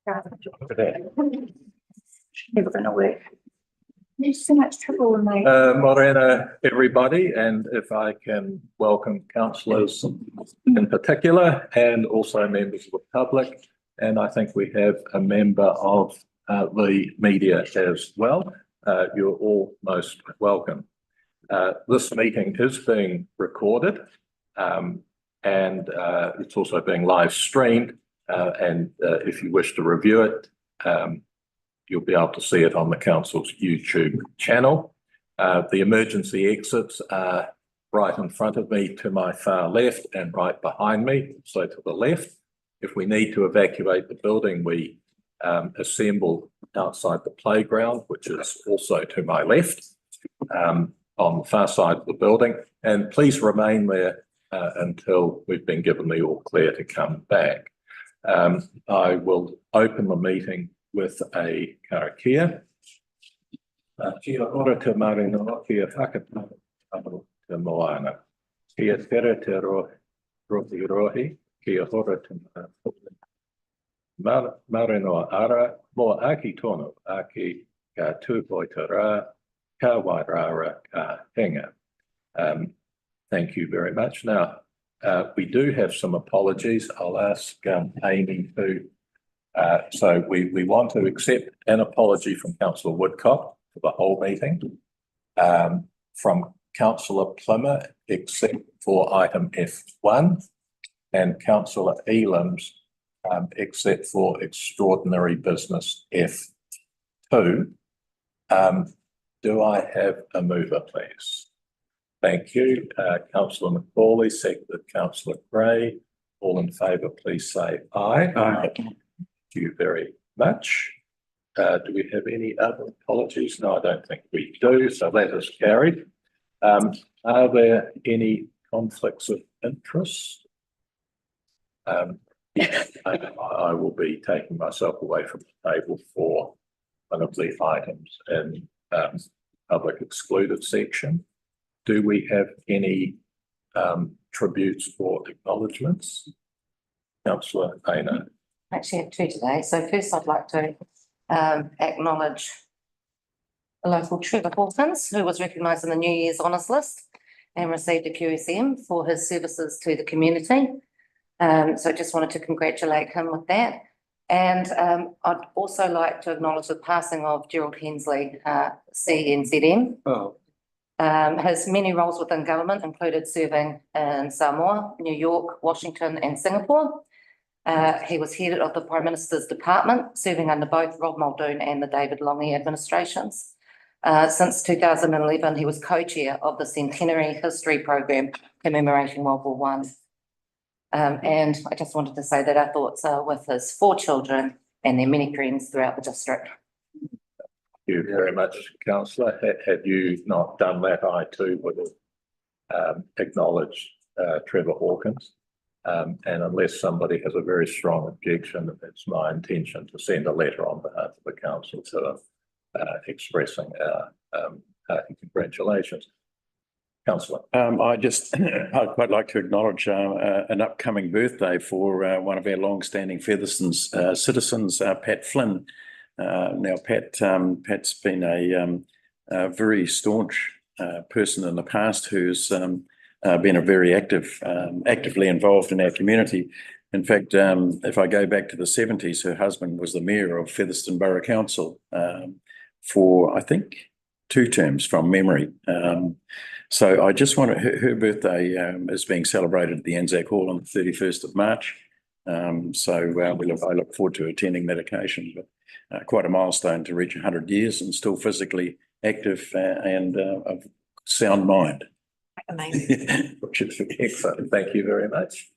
Never going to work. There's so much trouble in my. Morena, everybody, and if I can welcome councillors in particular and also members of the public. And I think we have a member of the media as well. You're all most welcome. This meeting is being recorded and it's also being live streamed. And if you wish to review it, you'll be able to see it on the council's YouTube channel. The emergency exits are right in front of me to my far left and right behind me, so to the left. If we need to evacuate the building, we assemble outside the playground, which is also to my left, on the far side of the building. And please remain there until we've been given the all clear to come back. I will open the meeting with a karakia. Kia ora te marinoa, kia whakatau te moana. Kia tere te rohi rohi, kia ora te marinoa ara, mo aki tono, aki ka tūpoi te rā, ka wairara ka henga. Thank you very much. Now, we do have some apologies. I'll ask Amy to. So we want to accept an apology from Councillor Woodcock for the whole meeting, from Councillor Plimmer, except for item F1, and Councillor Elam's, except for extraordinary business F2. Do I have a mover, please? Thank you. Councillor McCauley, seconded Councillor Gray. All in favour, please say aye. Aye. Thank you very much. Do we have any other apologies? No, I don't think we do. So that is carried. Are there any conflicts of interest? I will be taking myself away from the table for one of the items in public excluded section. Do we have any tributes or acknowledgements? Councillor Aina. I actually have two today. So first I'd like to acknowledge the local Trevor Hawkins, who was recognised in the New Year's Honours List and received a QSM for his services to the community. So I just wanted to congratulate him with that. And I'd also like to acknowledge the passing of Gerald Hensley, CNZM. Oh. His many roles within government included serving in Samoa, New York, Washington and Singapore. He was head of the Prime Minister's Department, serving under both Rob Muldoon and the David Lange administrations. Since 2011, he was co-chair of the Centenary History Program commemorating World War I. And I just wanted to say that our thoughts are with his 4 children and their many friends throughout the district. Thank you very much, Councillor. Had you not done that, I too would have acknowledged Trevor Hawkins. And unless somebody has a very strong objection, it's my intention to send a letter on behalf of the council to expressing our congratulations. Councillor. I'd quite like to acknowledge an upcoming birthday for one of our long-standing Featherston's citizens, Pat Flynn. Now, Pat's been a very staunch person in the past who's been a very actively involved in our community. In fact, if I go back to the 70s, her husband was the mayor of Featherston Borough Council for, I think, 2 terms from memory. So I just want her birthday is being celebrated at the Anzac Hall on the 31st of March. I look forward to attending that occasion, but quite a milestone to reach 100 years and still physically active and of sound mind. Amazing. Which is excellent. Thank you very much.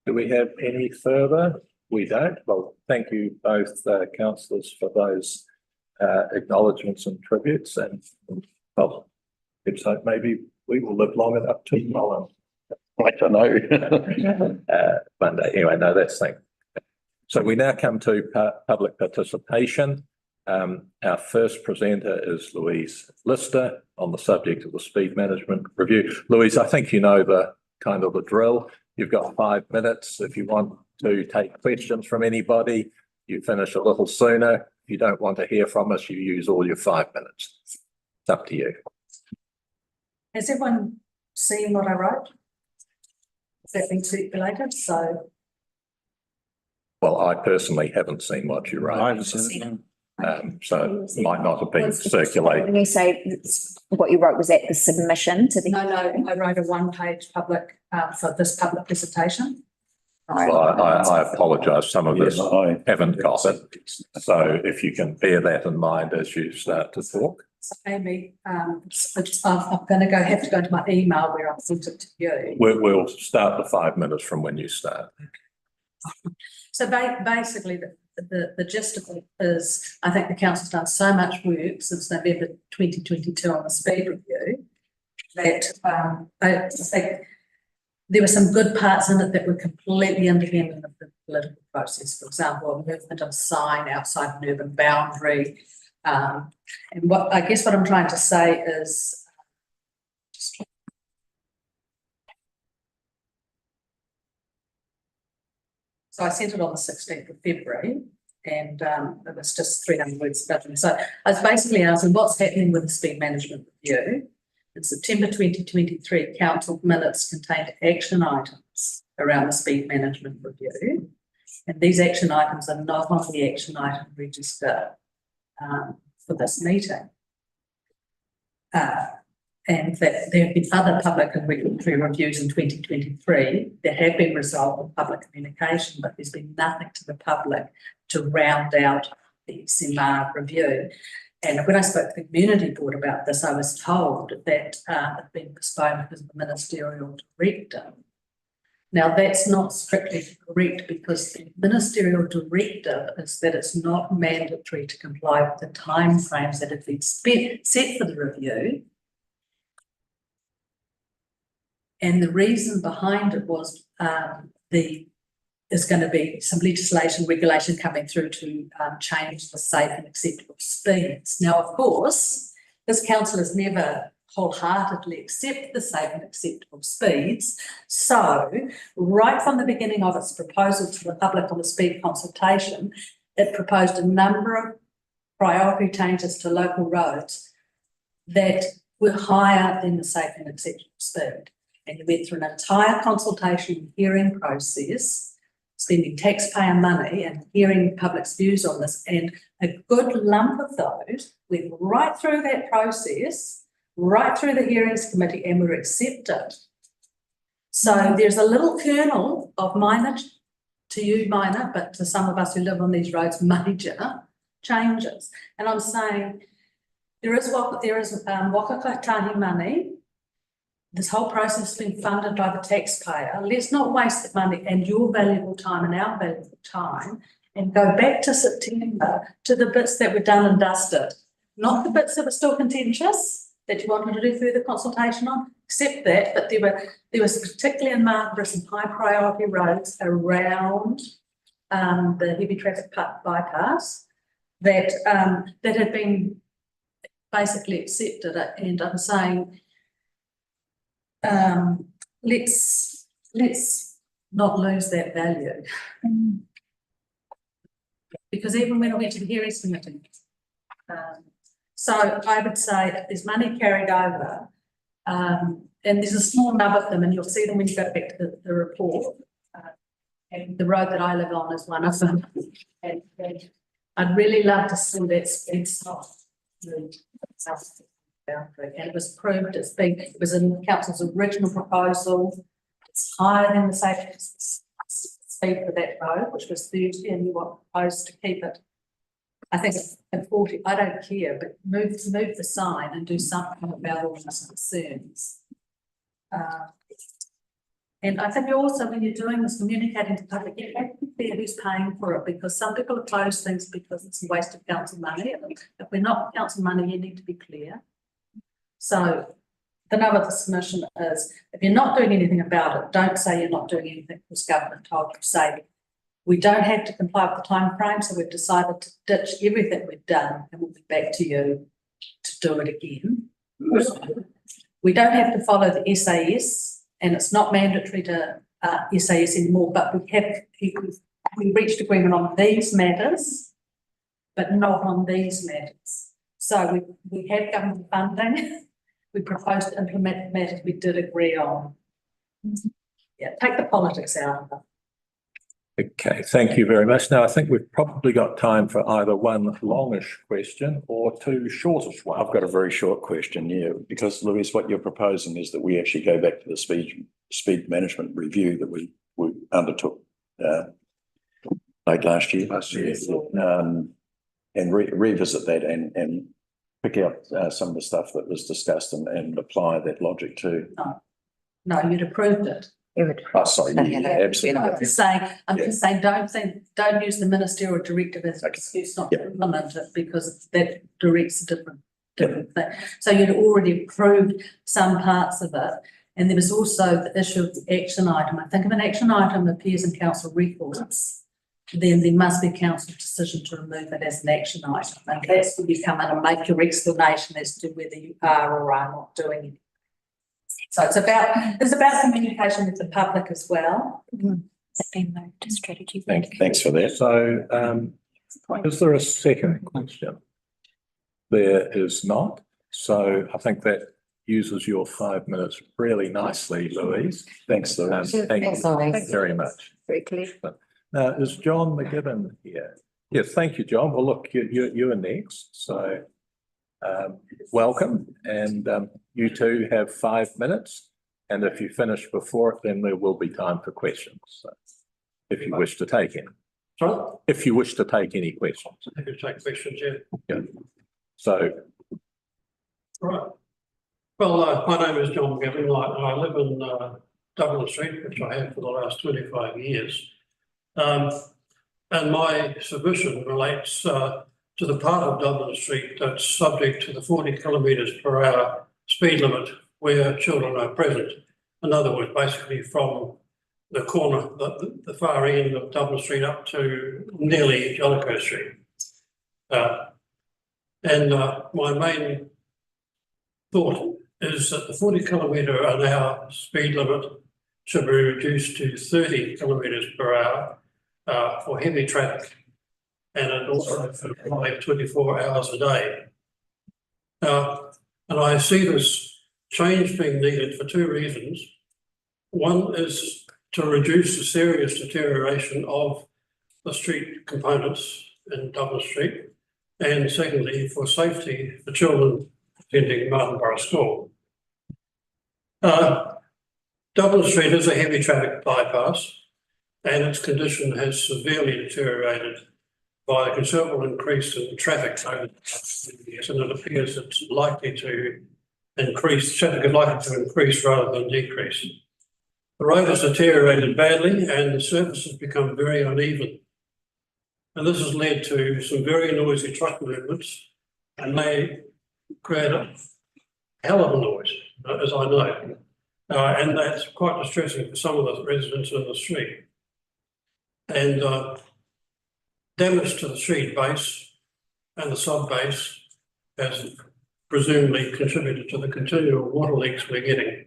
Do we have any further? We don't. Well, thank you both councillors for those acknowledgements and tributes, and well, let's hope maybe we will live long enough to follow. I don't know. Monday. Anyway, no, that's thing. So we now come to public participation. Our first presenter is Louise Lister on the subject of the speed management review. Louise, I think you know the drill. You've got 5 minutes if you want to take questions from anybody. you finish a little sooner. If you don't want to hear from us, you use all your 5 minutes. It's up to you. Has everyone seen what I wrote? Has that been circulated? So, Well, I personally haven't seen what you I wrote, haven't seen it. so it might not have been circulated. When you say what you wrote was at the submission to the. no, I wrote a one-page public, for this public presentation. So I apologise, some of Yes, this I haven't got it. So if you can bear that in mind as you start to talk. So Amy, I'm going to have to go into my email where I've sent it to you. We'll start the 5 minutes from when you start. So basically, the gist of it is, I think the council's done so much work since November 2022 on the speed review that I think there were some good parts in it that were completely independent of the political process. For example, a movement of a sign outside an urban boundary. And what I'm trying to say is, so I sent it on the 16th of February, and it was just 300 words. So I was basically asking what's happening with the speed management review. In September 2023, council minutes contained action items around the speed management review, and these action items are not on the action item register for this meeting. And that there have been other public and regulatory reviews in 2023 that have been resolved with public communication, but there's been nothing to the public to round out the SMR review. And when I spoke to the community board about this, I was told that it had been postponed because of the ministerial directive. Now, that's not strictly correct because the ministerial directive is that it's not mandatory to comply with the timeframes that have been set for the review. And the reason behind it was there's going to be some legislation, regulation coming through to change the safe and acceptable speeds. Now, of course, this council has never wholeheartedly accept the safe and acceptable speeds. So right from the beginning of its proposal to the public on the speed consultation, it proposed a number of priority changes to local roads that were higher than the safe and acceptable speed. And you went through an entire consultation and hearing process, spending taxpayer money and hearing the public's views on this. And a good lump of those went right through that process, right through the hearings committee, and were accepted. So there's a little kernel of minor, to you minor, but to some of us who live on these roads, major changes. And I'm saying there is Waka Kotahi money. This whole process has been funded by the taxpayer. Let's not waste the money and your valuable time and our valuable time and go back to September to the bits that were done and dusted, not the bits that were still contentious that you wanted to do further consultation on, accept that, but there was particularly in Marlborough some high priority roads around the heavy traffic bypass that had been basically accepted, and I'm saying let's not lose that value. Because even when I went to the hearings committee, so I would say if there's money carried over, and there's a small number of them, and you'll see them when you go back to the report, and the road that I live on is one of them, and I'd really love to see that speed stop. And it was approved, it was in council's original proposal. It's higher than the safe speed for that road, which was 30, and you were proposed to keep it, I think, at 40. I don't care, but move the sign and do something about all those concerns. And I think also when you're doing this, communicating to the public, you have to be clear who's paying for it, because some people oppose things because it's a waste of council money. If we're not council money, you need to be clear. So the nub of the submission is, if you're not doing anything about it, don't say you're not doing anything because government told you. Say, we don't have to comply with the time frame, so we've decided to ditch everything we've done and we'll be back to you to do it again. We don't have to follow the SAS, and it's not mandatory to SAS anymore, but we have we reached agreement on these matters, but not on these matters. So we had government funding, we proposed to implement the matters we did agree on. Yeah, take the politics out of it. Okay, thank you very much. Now, I think we've probably got time for either one longish question or two shortish ones. I've got a very short question, yeah, because Louise, what you're proposing is that we actually go back to the speed management review that we undertook late last year. And revisit that and pick out some of the stuff that was discussed and apply that logic to. No, you'd approved it. Oh, sorry, yeah, I'm absolutely. just saying, don't use the ministerial directive as an excuse not to implement it, because that directs a different thing. So you'd already approved some parts of it. And there was also the issue of the action item. I think if an action item appears in council records, then there must be a council decision to remove it as an action item. And that's when you come in and make your explanation as to whether you are or are not doing it. So it's about communication with the public as well. Has been moved to strategy. Thanks for that. So, is there a second question? There is not. So I think that uses your 5 minutes really nicely, Louise. Thanks, Louise. Thank Thanks, you Louise. very much. Very clear. Now, is John McGibbon here? Yes, thank you, John. Well, look, you are next, so welcome. And you two have 5 minutes. And if you finish before it, then there will be time for questions. So if you wish to take any. Sorry? If you wish to take any questions. I can take questions, yeah. Yeah. So, Right. Well, my name is John McGibbon. I live in Dublin Street, which I have for the last 25 years. And my submission relates to the part of Dublin Street that's subject to the 40 kilometres per hour speed limit where children are present. In other words, basically from the corner, the far end of Dublin Street up to nearly Jellicoe Street. And my main thought is that the 40 kilometre an hour speed limit should be reduced to 30 kilometres per hour for heavy traffic. And it also should apply 24 hours a day. And I see this change being needed for two reasons. One is to reduce the serious deterioration of the street components in Dublin Street. And secondly, for safety for children attending Martin Borough School. Dublin Street is a heavy traffic bypass and its condition has severely deteriorated by the considerable increase in traffic over the past few years, and it appears it's likely to increase, traffic is likely to increase rather than decrease. The road has deteriorated badly and the surface has become very uneven. And this has led to some very noisy truck movements and may create a hell of a noise, as I know. And that's quite distressing for some of the residents in the street. And damage to the street base and the sub base has presumably contributed to the continual water leaks we're getting.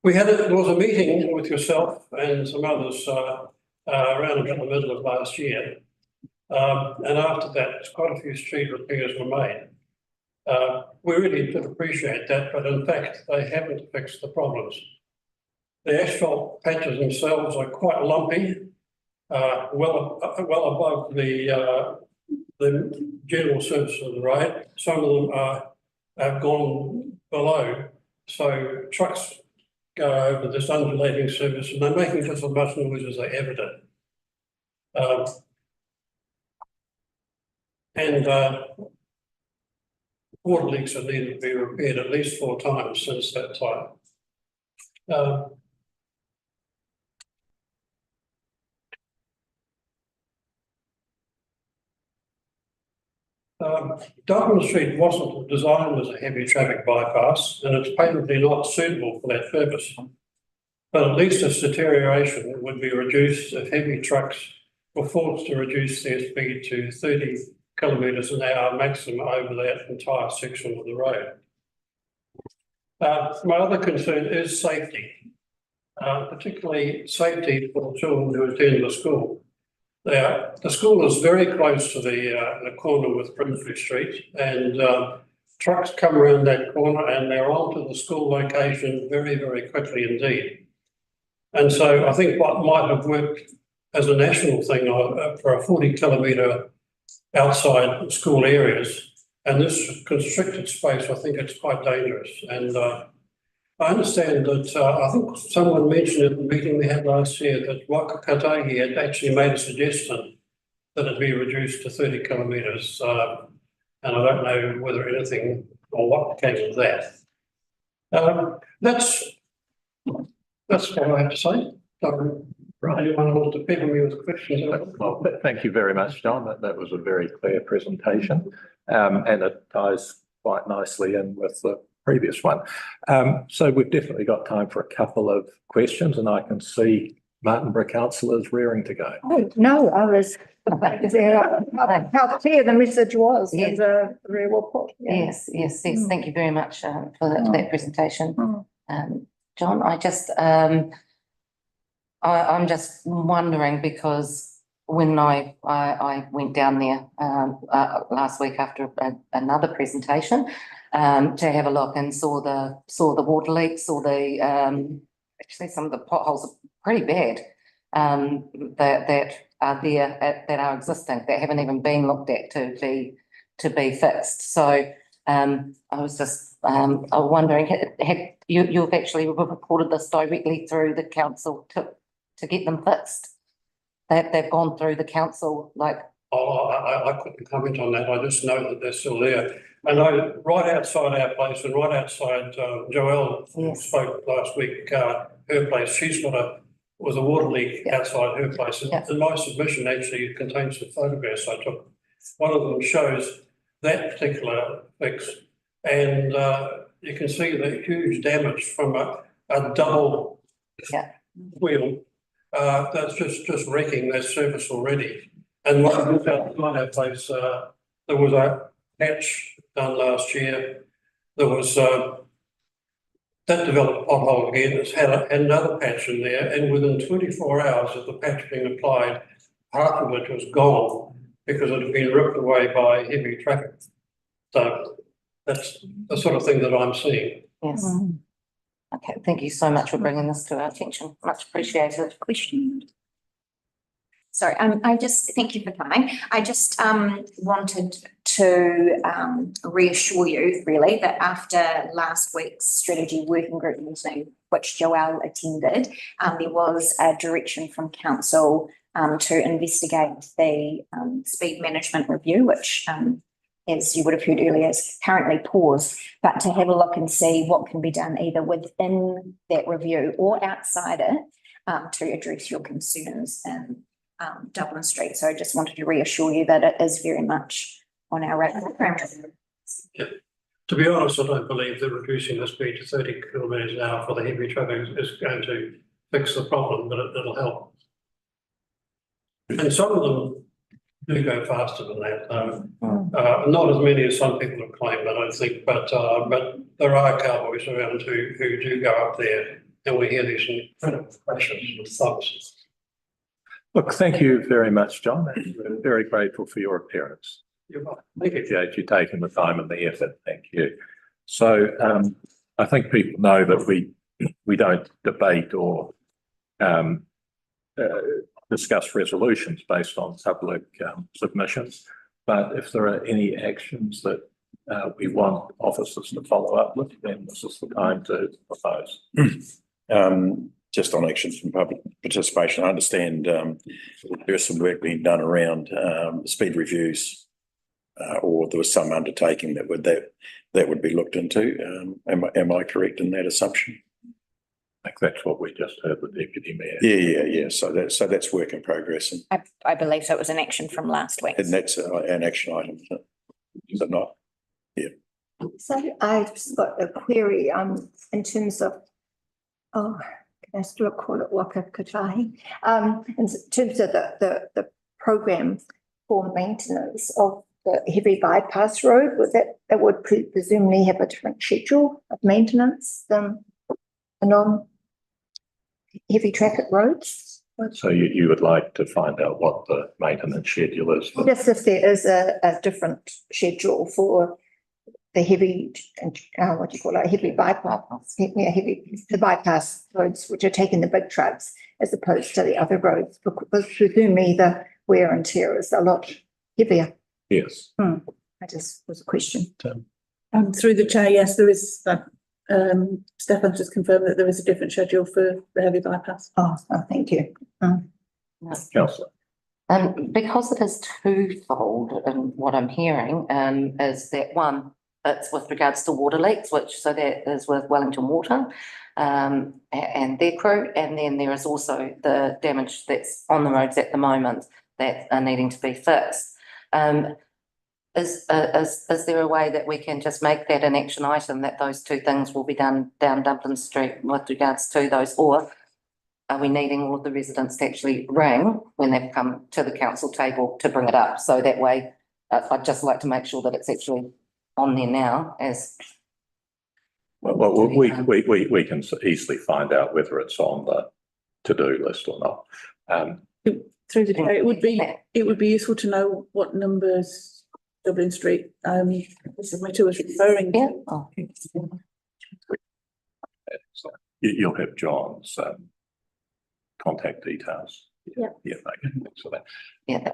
There was a meeting with yourself and some others around about the middle of last year. And after that, quite a few street repairs were made. We really did appreciate that, but in fact, they haven't fixed the problems. The asphalt patches themselves are quite lumpy, well above the general surface of the road. Some of them have gone below, so trucks go over this undulating surface and they're making just as much noise as they ever did. And water leaks have needed to be repaired at least 4 times since that time. Dublin Street wasn't designed as a heavy traffic bypass and it's patently not suitable for that purpose. But at least its deterioration would be reduced if heavy trucks were forced to reduce their speed to 30 kilometres an hour maximum over that entire section of the road. My other concern is safety, particularly safety for children who attend the school. The school is very close to the corner with Brimsley Street, and trucks come around that corner and they're onto the school location very, very quickly indeed. And so I think what might have worked as a national thing for a 40-kilometre outside school areas, and this constricted space, I think it's quite dangerous. And I understand that, I think someone mentioned at the meeting we had last year that Waka Kotahi had actually made a suggestion that it be reduced to 30 kilometres. And I don't know whether anything or what came of that. That's what I have to say. Right. Anyone wants to pepper me with questions? Well, thank you very much, John. That was a very clear presentation. And it ties quite nicely in with the previous one. So we've definitely got time for a couple of questions, and I can see Martinborough councillors rearing to go. Oh, no, I was, how clear the message was. Yes. Very well put. Yeah. Yes. Thank you very much for that presentation. Mm. John, I'm just wondering, because when I went down there last week after another presentation to have a look and saw the water leaks, saw the actually some of the potholes are pretty bad that are there that are existing, that haven't even been looked at to be fixed. So I was just wondering, you've actually reported this directly through the council to get them fixed? They've gone through the council, like. Oh, I couldn't comment on that. I just know that they're still there. And right outside our place and right outside Joelle, who spoke last week, her place, she's got was a water leak outside her place. And my submission actually contains some photographs I took. One of them shows that particular fix, and you can see the huge damage from a double wheel that's just wrecking that surface already. And when I looked outside our place, there was a patch done last year. There was that developed pothole again. It's had another patch in there, and within 24 hours of the patch being applied, half of it was gone because it had been ripped away by heavy traffic. So that's the sort of thing that I'm seeing. Yes. Okay, thank you so much for bringing this to our attention. Much appreciated. Question. Sorry, I just, thank you for coming. I just wanted to reassure you really that after last week's strategy working group meeting, which Joelle attended, there was a direction from council to investigate the speed management review, which as you would have heard earlier, is currently paused, but to have a look and see what can be done either within that review or outside it to address your concerns in Dublin Street. So I just wanted to reassure you that it is very much on our radar. Yeah. To be honest, I don't believe that reducing the speed to 30 kilometres an hour for the heavy traffic is going to fix the problem, but it'll help. And some of them do go faster than that. Not as many as some people have claimed, I don't think, but there are cowboys around who do go up there, and we hear these incredible crashes with thuds. Look, thank you very much, John. We're very grateful for your appearance. You're welcome. Thank you. Appreciate you taking the time and the effort. Thank you. So I think people know that we don't debate or discuss resolutions based on public submissions. But if there are any actions that we want officers to follow up with, then this is the time to propose. Just on actions from public participation, I understand there's some work being done around speed reviews, or there was some undertaking that would be looked into. Am I correct in that assumption? I think that's what we just heard the deputy mayor. Yeah. So that's work in progress, and I believe so. It was an action from last week. that's an action item, is it not? Yeah. So I've just got a query in terms of, can I still call it Waka Kotahi? In terms of the program for maintenance of the heavy bypass road, that would presumably have a different schedule of maintenance than non-heavy traffic roads. So you would like to find out what the maintenance schedule is for? Just if there is a different schedule for the heavy, what do you call it, heavy bypass, the bypass roads, which are taking the big trucks as opposed to the other roads, because presumably the wear and tear is a lot heavier. Yes. I just was a question. Through the chair, yes, there is that. Stefan just confirmed that there is a different schedule for the heavy bypass. Oh, thank you. Councillor. Because it is twofold in what I'm hearing, is that one, it's with regards to water leaks, so that is with Wellington Water, and their crew, and then there is also the damage that's on the roads at the moment that are needing to be fixed. Is there a way that we can just make that an action item, that those two things will be done down Dublin Street with regards to those, or are we needing all of the residents to actually ring when they've come to the council table to bring it up? So that way, I'd just like to make sure that it's actually on there now as. Well, we can easily find out whether it's on the to-do list or not. Through the chair, it would be useful to know what numbers Dublin Street, the submitter was referring to. Yeah. Oh. So you'll have John's contact details. Yeah. Yeah, okay, thanks for that. Yeah.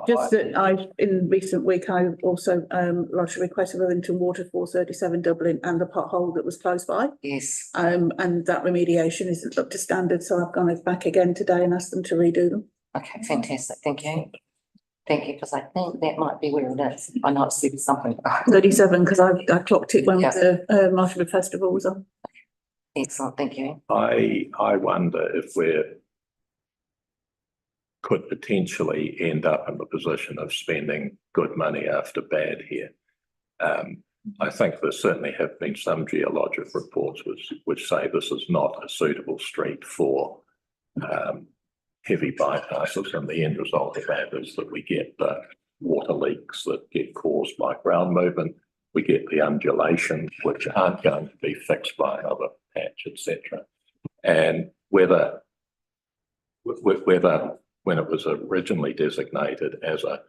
Just that in recent week, I also lodged a request of Wellington Water 437 Dublin and the pothole that was close by. Yes. And that remediation isn't up to standard, so I've gone back again today and asked them to redo them. Okay, fantastic. Thank you. Thank you, because I think that might be where it is. I know it's something. 37, because I clocked it when Yeah. the Marshall Festival was on. Excellent, thank you. I wonder if we could potentially end up in the position of spending good money after bad here. I think there certainly have been some geologic reports which say this is not a suitable street for heavy bypasses, and the end result of that is that we get the water leaks that get caused by ground movement. We get the undulations, which aren't going to be fixed by another patch, etc. And whether when it was originally designated as a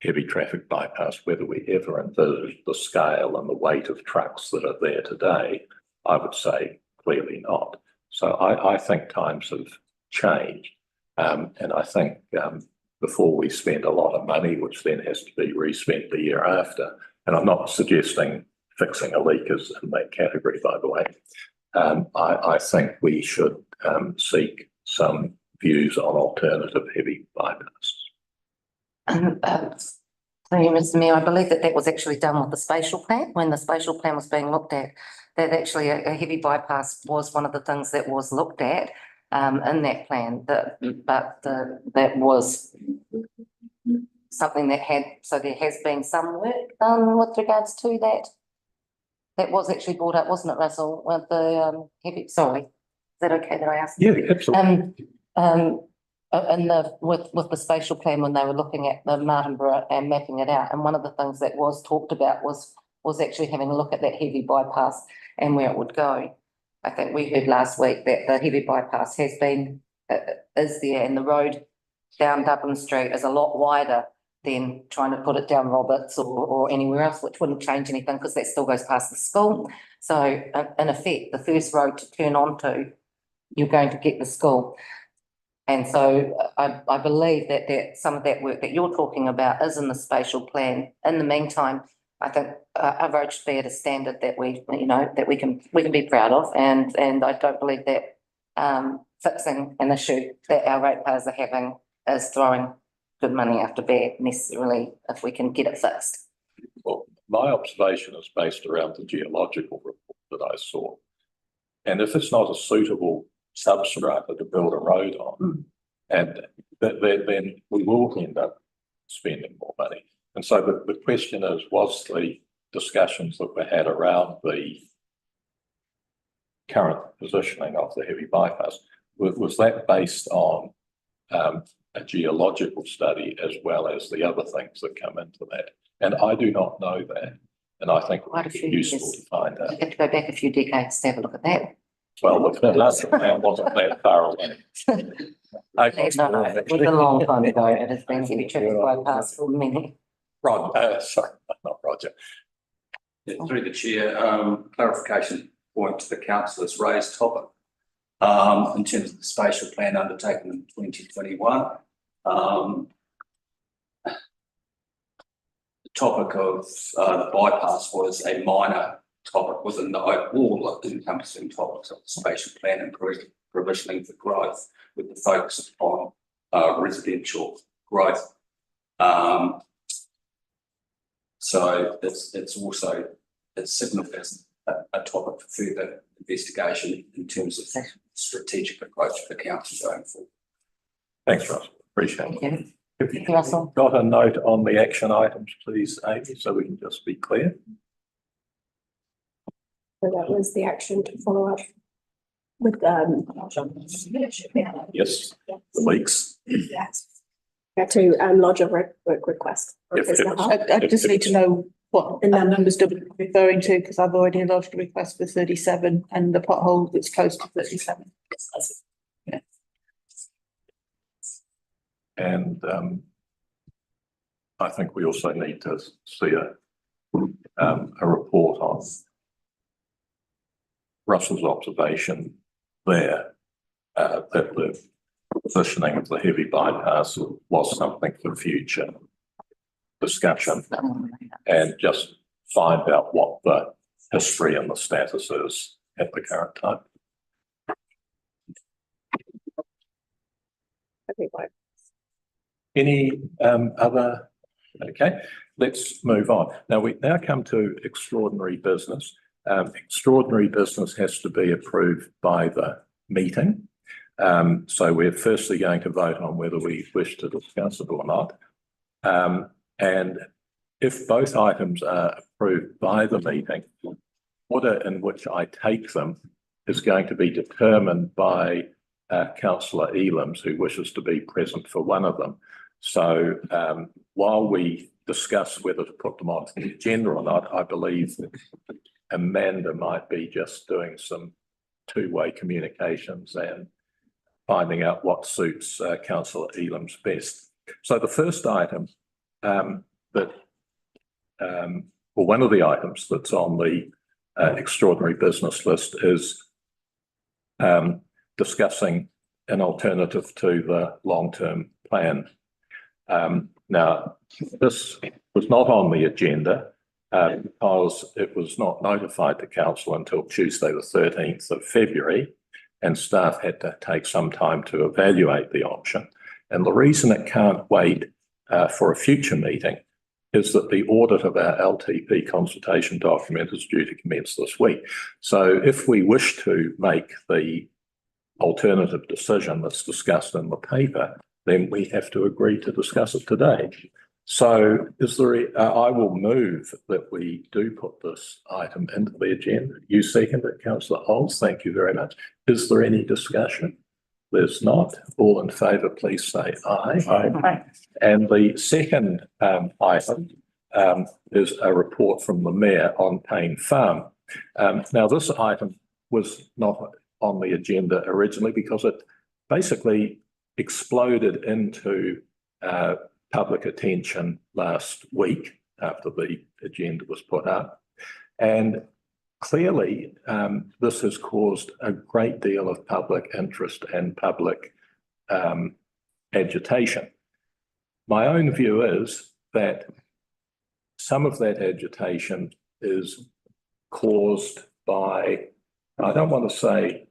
heavy traffic bypass, whether we ever envisaged the scale and the weight of trucks that are there today, I would say clearly not. So I think times have changed. And I think before we spend a lot of money, which then has to be respent the year after, and I'm not suggesting fixing a leak is in that category, by the way, I think we should seek some views on alternative heavy bypass. Thank you, Mr. Mayor. I believe that was actually done with the spatial plan. When the spatial plan was being looked at, that actually a heavy bypass was one of the things that was looked at in that plan. That was something that had, so there has been some work done with regards to that. That was actually brought up, wasn't it, Russell, with the heavy, sorry, is that okay that I asked? Yeah, absolutely. And with the spatial plan, when they were looking at the Martinborough and mapping it out, and one of the things that was talked about was actually having a look at that heavy bypass and where it would go. I think we heard last week that the heavy bypass has been, is there, and the road down Dublin Street is a lot wider than trying to put it down Roberts or anywhere else, which wouldn't change anything because that still goes past the school. So in effect, the first road to turn onto, you're going to get the school. And so I believe that some of that work that you're talking about is in the spatial plan. In the meantime, I think our road should be at a standard that we can be proud of, and I don't believe that fixing an issue that our ratepayers are having is throwing good money after bad necessarily if we can get it fixed. Well, my observation is based around the geological report that I saw. And if it's not a suitable substrata to build a road on, and then we will end up spending more money. And so the question is, was the discussions that were had around the current positioning of the heavy bypass, was that based on a geological study as well as the other things that come into that? And I do not know that. And I think it would be useful to find out. You have to go back a few decades to have a look at that. Well, the last plan wasn't that far away. Please, no, it was a long time ago. It has been heavy traffic bypass for many. Sorry, not Roger. Yeah, through the chair, clarification point to the councillor's raised topic. In terms of the spatial plan undertaken in 2021. The topic of the bypass was a minor topic within the overall encompassing topics of the spatial plan and provisioning for growth, with the focus on residential growth. So it's also, it's signalled as a topic for further investigation in terms of strategic approach for the council going forward. Thanks, Russell. Appreciate it. Thank you. If Thank you you, Russell. got a note on the action items, please, Amy, so we can just be clear. So that was the action to follow up with, Yes, the leaks. to, lodge a work request. If it was- I just need to know what the numbers are referring to, because I've already lodged a request for 37 and the pothole that's close to 37. And I think we also need to see a report on Russell's observation there, that the positioning of the heavy bypass was something for future discussion, and just find out what the history and the status is at the current time. Okay, right. Any other? Okay, let's move on. Now, we now come to extraordinary business. Extraordinary business has to be approved by the meeting. So we're firstly going to vote on whether we wish to discuss it or not. And if both items are approved by the meeting, the order in which I take them is going to be determined by Councillor Ealams, who wishes to be present for one of them. So while we discuss whether to put them on the agenda or not, I believe that Amanda might be just doing some two-way communications and finding out what suits Councillor Ealams best. So the first item or one of the items that's on the extraordinary business list is discussing an alternative to the long-term plan. Now, this was not on the agenda because it was not notified to council until Tuesday, the 13th of February, and staff had to take some time to evaluate the option. And the reason it can't wait for a future meeting is that the audit of our LTP consultation document is due to commence this week. So if we wish to make the alternative decision that's discussed in the paper, then we have to agree to discuss it today. So is there, I will move that we do put this item into the agenda. You second it, Councillor Holmes. Thank you very much. Is there any discussion? There's not. All in favour, please say aye. Aye. And the second item is a report from the Mayor on Payne Farm. Now, this item was not on the agenda originally because it basically exploded into public attention last week after the agenda was put up. And clearly, this has caused a great deal of public interest and public agitation. My own view is that some of that agitation is caused by, I don't want to say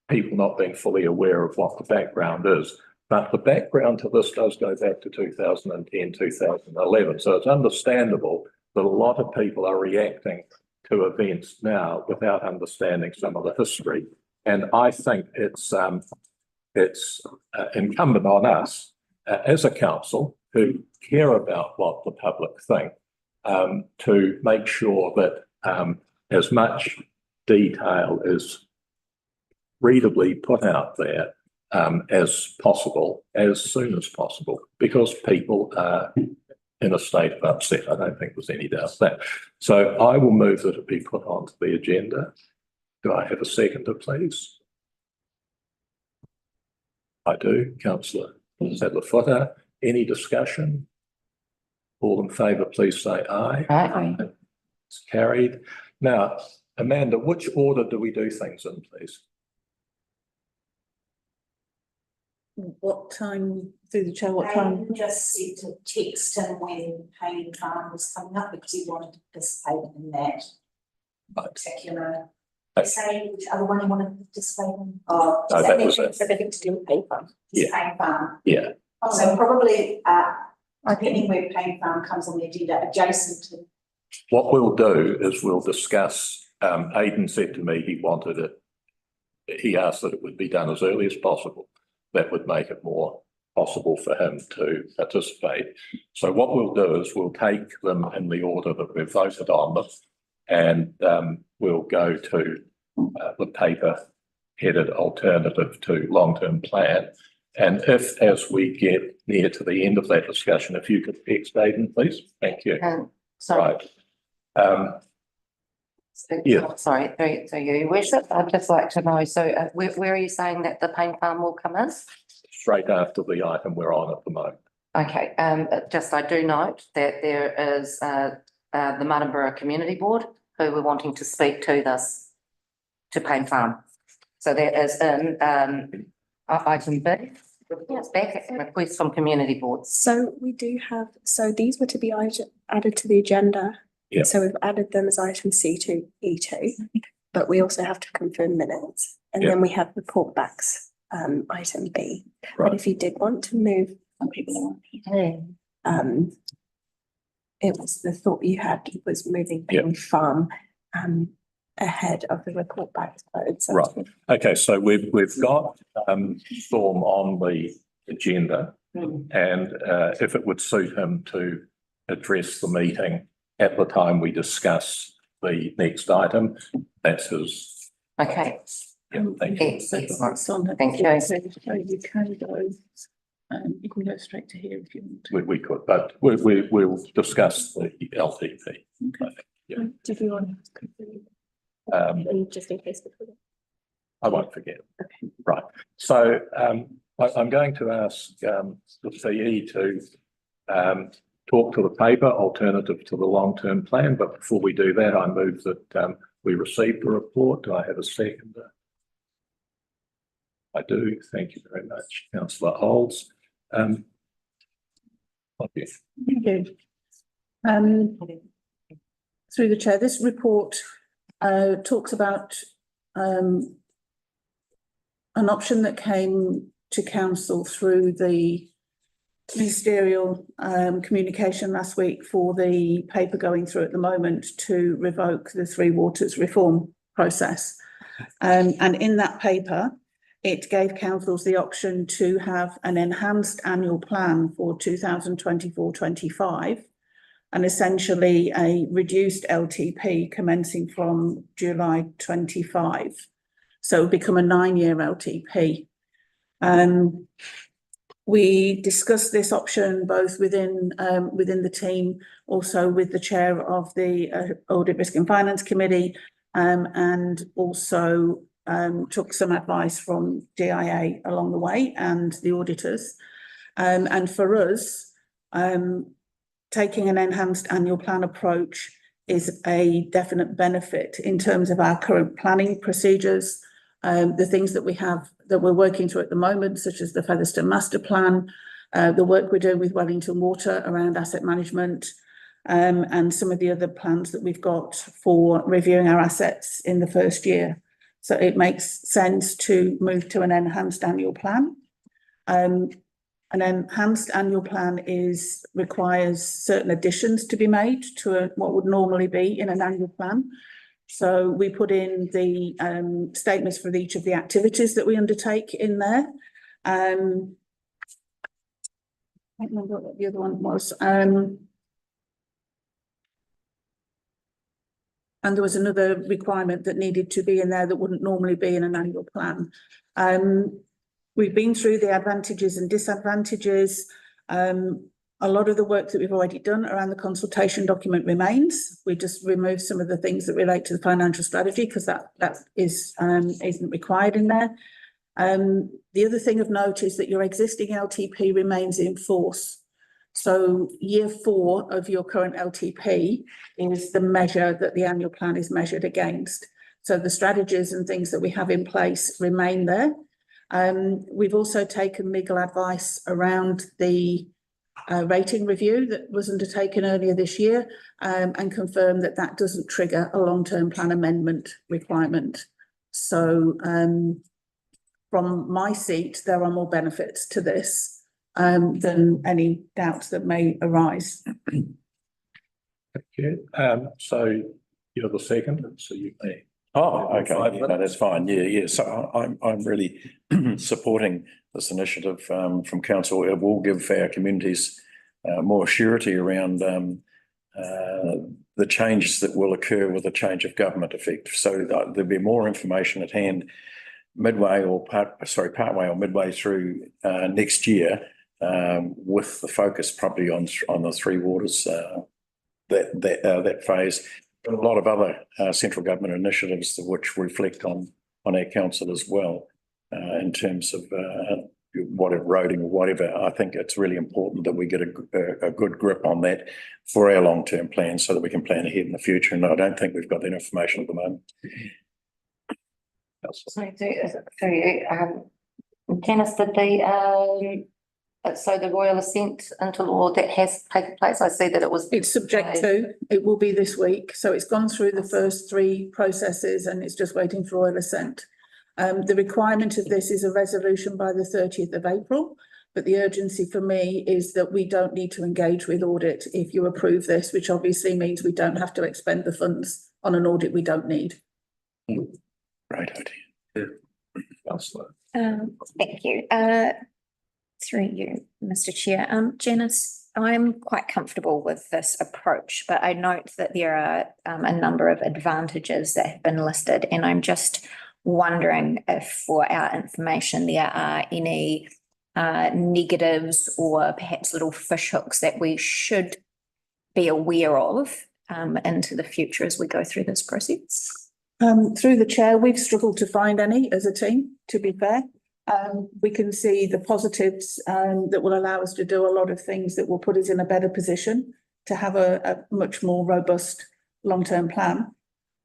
people not being fully aware of what the background is, but the background to this does go back to 2010, 2011. So it's understandable that a lot of people are reacting to events now without understanding some of the history. And I think it's incumbent on us as a council who care about what the public think to make sure that as much detail is readably put out there as possible, as soon as possible, because people are in a state of upset. I don't think there's any doubt of that. So I will move that it be put onto the agenda. Do I have a seconder, please? I do, councillor Sadler-Footer. Any discussion? All in favour, please say aye. Aye. It's carried. Now, Amanda, which order do we do things in, please? What time, through the chair, what time? Just said to text him when Payne Farm was coming up because he wanted to participate in that particular. Say which other one you want to participate in? Oh, No, that was it. Everything to do with Payne Farm. Just Payne Farm. Yeah, So probably depending where Payne Farm comes on the agenda, adjacent to. what we'll do is we'll discuss, Aidan said to me he wanted it. He asked that it would be done as early as possible. That would make it more possible for him to participate. So what we'll do is we'll take them in the order that we've voted on them, and we'll go to the paper headed alternative to long-term plan. And if, as we get near to the end of that discussion, if you could text Aidan, please. Thank you. Sorry. Right. Yeah. Sorry, so you, Worship, I'd just like to know, so where are you saying that the Payne Farm will come in? Straight after the item we're on at the moment. Okay, just I do note that there is the Martinborough Community Board who were wanting to speak to this, to Payne Farm. So that is in item B, reports back, requests from community boards. So we do have, so these were to be added to the agenda. Yeah. So we've added them as item C2, E2, but we also have to confirm minutes. And Yeah. then we have report backs, item B. Right. But if you did want to move, some people it was the thought you had was moving Yeah. Payne Farm ahead of the report back vote. So Right. Okay, so we've got Storm on the agenda, and if it would suit him to address the meeting at the time we discuss the next item, that's his. Okay, Yeah, thank you. excellent. It's on the- Thank you. So you can go, you can go straight to here if you want to. We could, but we'll discuss the LTP. Yeah. did you want to confirm? Just in case. I won't forget. Okay. Right. So I'm going to ask the CE to talk to the paper alternative to the long-term plan. But before we do that, I move that we receive the report. Do I have a seconder? I do. Thank you very much, Councillor Olds. Thank you. Thank you. Through the chair, this report talks about an option that came to council through the ministerial communication last week for the paper going through at the moment to revoke the Three Waters reform process. And in that paper, it gave councils the option to have an enhanced annual plan for 2024-25 and essentially a reduced LTP commencing from July 25. So it would become a 9-year LTP. We discussed this option both within the team, also with the chair of the Audit, Risk and Finance Committee, and also took some advice from DIA along the way and the auditors. And for us, taking an enhanced annual plan approach is a definite benefit in terms of our current planning procedures, the things that we have that we're working through at the moment, such as the Featherstone Master Plan, the work we're doing with Wellington Water around asset management, and some of the other plans that we've got for reviewing our assets in the first year. So it makes sense to move to an enhanced annual plan. An enhanced annual plan requires certain additions to be made to what would normally be in an annual plan. So we put in the statements for each of the activities that we undertake in there. I can't remember what the other one was. And there was another requirement that needed to be in there that wouldn't normally be in an annual plan. We've been through the advantages and disadvantages. A lot of the work that we've already done around the consultation document remains. We just removed some of the things that relate to the financial strategy because that isn't required in there. The other thing of note is that your existing LTP remains in force. So year 4 of your current LTP is the measure that the annual plan is measured against. So the strategies and things that we have in place remain there. We've also taken legal advice around the rating review that was undertaken earlier this year, and confirmed that that doesn't trigger a long-term plan amendment requirement. So from my seat, there are more benefits to this than any doubts that may arise. Thank you. So you're the second, so you may. Oh, okay, no, that's fine, yeah, so I'm really supporting this initiative from council. It will give our communities more surety around the changes that will occur with a change of government effect. So there'll be more information at hand partway or midway through next year, with the focus probably on the Three Waters that phase. But a lot of other central government initiatives which reflect on our council as well, in terms of whatever roading or whatever. I think it's really important that we get a good grip on that for our long-term plan so that we can plan ahead in the future. And I don't think we've got that information at the moment. Janice, did so the royal assent into law that has taken place, I see that it was. It's subject to, it will be this week. So it's gone through the first 3 processes and it's just waiting for royal assent. The requirement of this is a resolution by the 30th of April, but the urgency for me is that we don't need to engage with audit if you approve this, which obviously means we don't have to expend the funds on an audit we don't need. Great idea. Councillor. Thank you. Through you, Mr. Chair. Janice, I'm quite comfortable with this approach, but I note that there are a number of advantages that have been listed, and I'm just wondering if for our information there are any negatives or perhaps little fishhooks that we should be aware of into the future as we go through this process. Through the chair, we've struggled to find any as a team, to be fair. We can see the positives that will allow us to do a lot of things that will put us in a better position to have a much more robust long-term plan.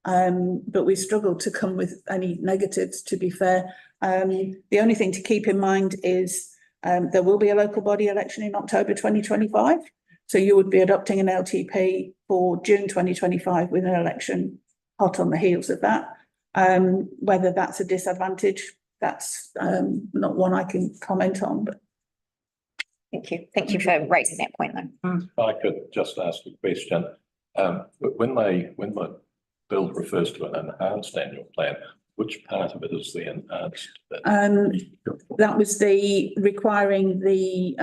But we struggled to come with any negatives, to be fair. The only thing to keep in mind is there will be a local body election in October 2025. So you would be adopting an LTP for June 2025 with an election hot on the heels of that. Whether that's a disadvantage, that's not one I can comment on. But Thank you. Thank you for raising that point though. If I could just ask a question. When the bill refers to an enhanced annual plan, which part of it is the enhanced bit? That was the requiring the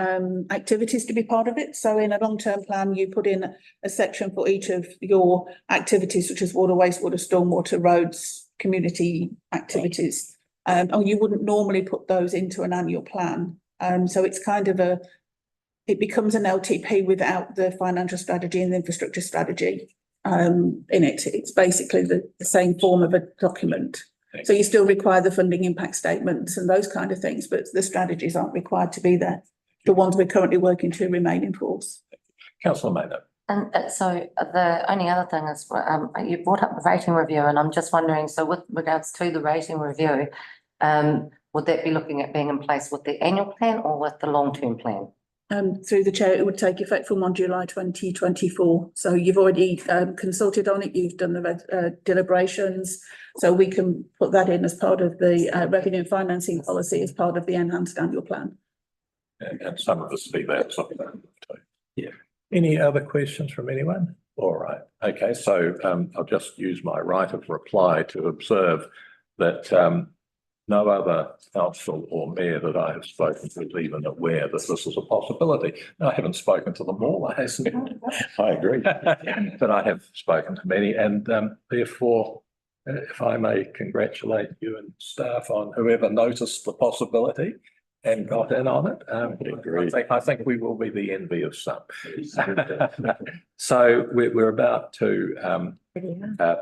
activities to be part of it. So in a long-term plan, you put in a section for each of your activities, such as water, wastewater, stormwater, roads, community activities. And you wouldn't normally put those into an annual plan. So it's kind of it becomes an LTP without the financial strategy and the infrastructure strategy in it. It's basically the same form of a document. So you still require the funding impact statements and those kind of things, but the strategies aren't required to be there. The ones we're currently working to remain in force. Councillor Maynard. And so the only other thing is, you brought up the rating review, and I'm just wondering, so with regards to the rating review, would that be looking at being in place with the annual plan or with the long-term plan? Through the chair, it would take effect from 1 July 2024. So you've already consulted on it, you've done the deliberations, so we can put that in as part of the revenue and financing policy as part of the enhanced annual plan. And some of us see that. Yeah. Any other questions from anyone? All right. Okay. So I'll just use my right of reply to observe that no other council or mayor that I have spoken to is even aware that this is a possibility. Now, I haven't spoken to them all, I hasten. I agree. But I have spoken to many, and therefore, if I may congratulate you and staff on whoever noticed the possibility, and got in on it. Agreed. I think we will be the envy of some. So we're about to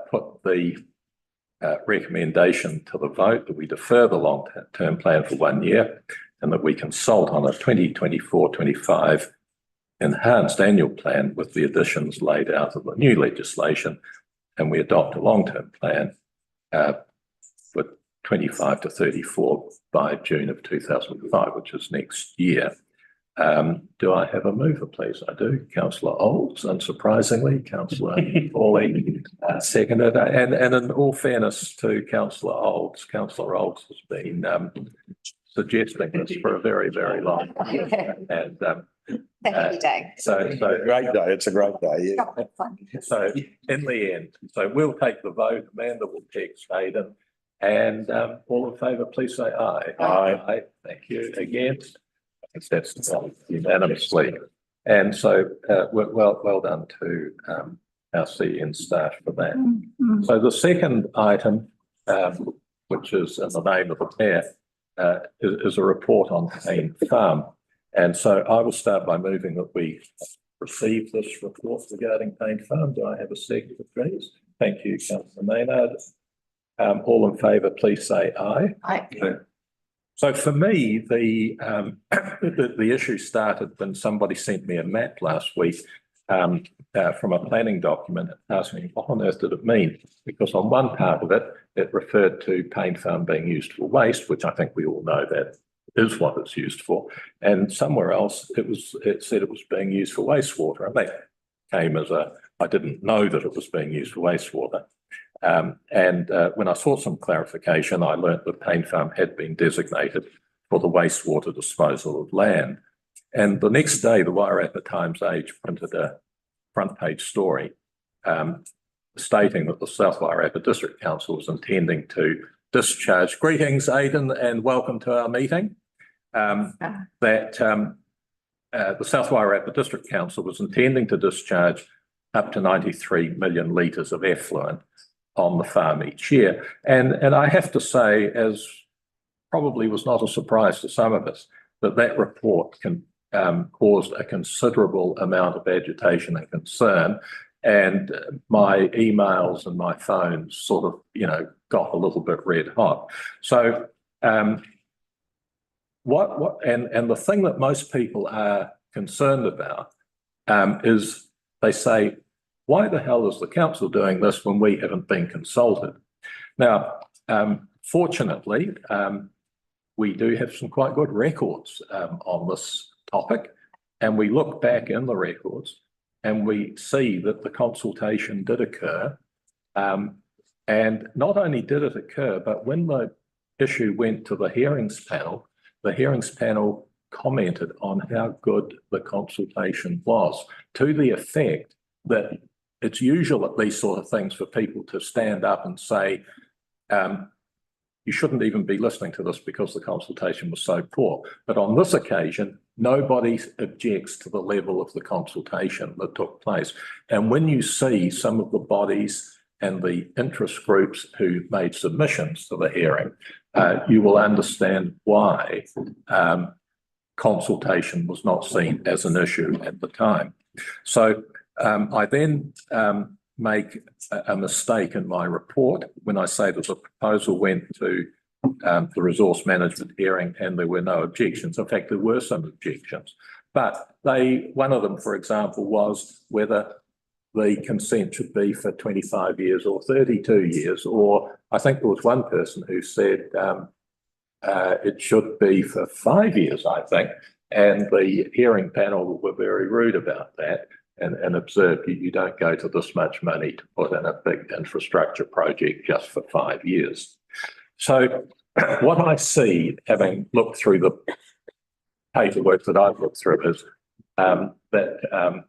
put the recommendation to the vote that we defer the long-term plan for 1 year and that we consult on a 2024-25 enhanced annual plan with the additions laid out of the new legislation, and we adopt a long-term plan for 25 to 34 by June of 2005, which is next year. Do I have a mover, please? I do. Councillor Olds, unsurprisingly, Councillor Hawley seconded. And in all fairness to Councillor Olds has been suggesting this for a very, very long time. And Thank you, Dave. so Great day. It's a great day. Yeah. so in the end, so we'll take the vote. Amanda will text Aidan, and all in favour, please say aye. Aye. Thank you. Against? I think that's unanimously. And so well done to our CN staff for that. So the second item, which is in the name of the mayor, is a report on Payne Farm. And so I will start by moving that we receive this report regarding Payne Farm. Do I have a second, please? Thank you, Councillor Maynard. All in favour, please say aye. Aye. So for me, the issue started when somebody sent me a map last week from a planning document asking me what on earth did it mean? Because on one part of it, it referred to Payne Farm being used for waste, which I think we all know that is what it's used for. And somewhere else, it said it was being used for wastewater. And that came as I didn't know that it was being used for wastewater. When I sought some clarification, I learnt that Payne Farm had been designated for the wastewater disposal of land. And the next day, the Wairarapa Times Age printed a front page story stating that the South Wairarapa District Council was intending to discharge. Greetings, Aidan, and welcome to our meeting. The South Wairarapa District Council was intending to discharge up to 93 million litres of effluent on the farm each year. And I have to say, as probably was not a surprise to some of us, that report caused a considerable amount of agitation and concern. And my emails and my phones sort of, got a little bit red hot. So and the thing that most people are concerned about is they say, why the hell is the council doing this when we haven't been consulted? Now, fortunately, we do have some quite good records on this topic, and we look back in the records and we see that the consultation did occur. And not only did it occur, but when the issue went to the hearings panel commented on how good the consultation was, to the effect that it's usual at these sort of things for people to stand up and say, you shouldn't even be listening to this because the consultation was so poor. But on this occasion, nobody objects to the level of the consultation that took place. And when you see some of the bodies and the interest groups who made submissions to the hearing, you will understand why consultation was not seen as an issue at the time. So I then make a mistake in my report when I say that the proposal went to the resource management hearing and there were no objections. In fact, there were some objections, but one of them, for example, was whether the consent should be for 25 years or 32 years, or I think there was one person who said it should be for 5 years, I think, and the hearing panel were very rude about that and observed you don't go to this much money to put in a big infrastructure project just for 5 years. So what I see, having looked through the paperwork that I've looked through, is that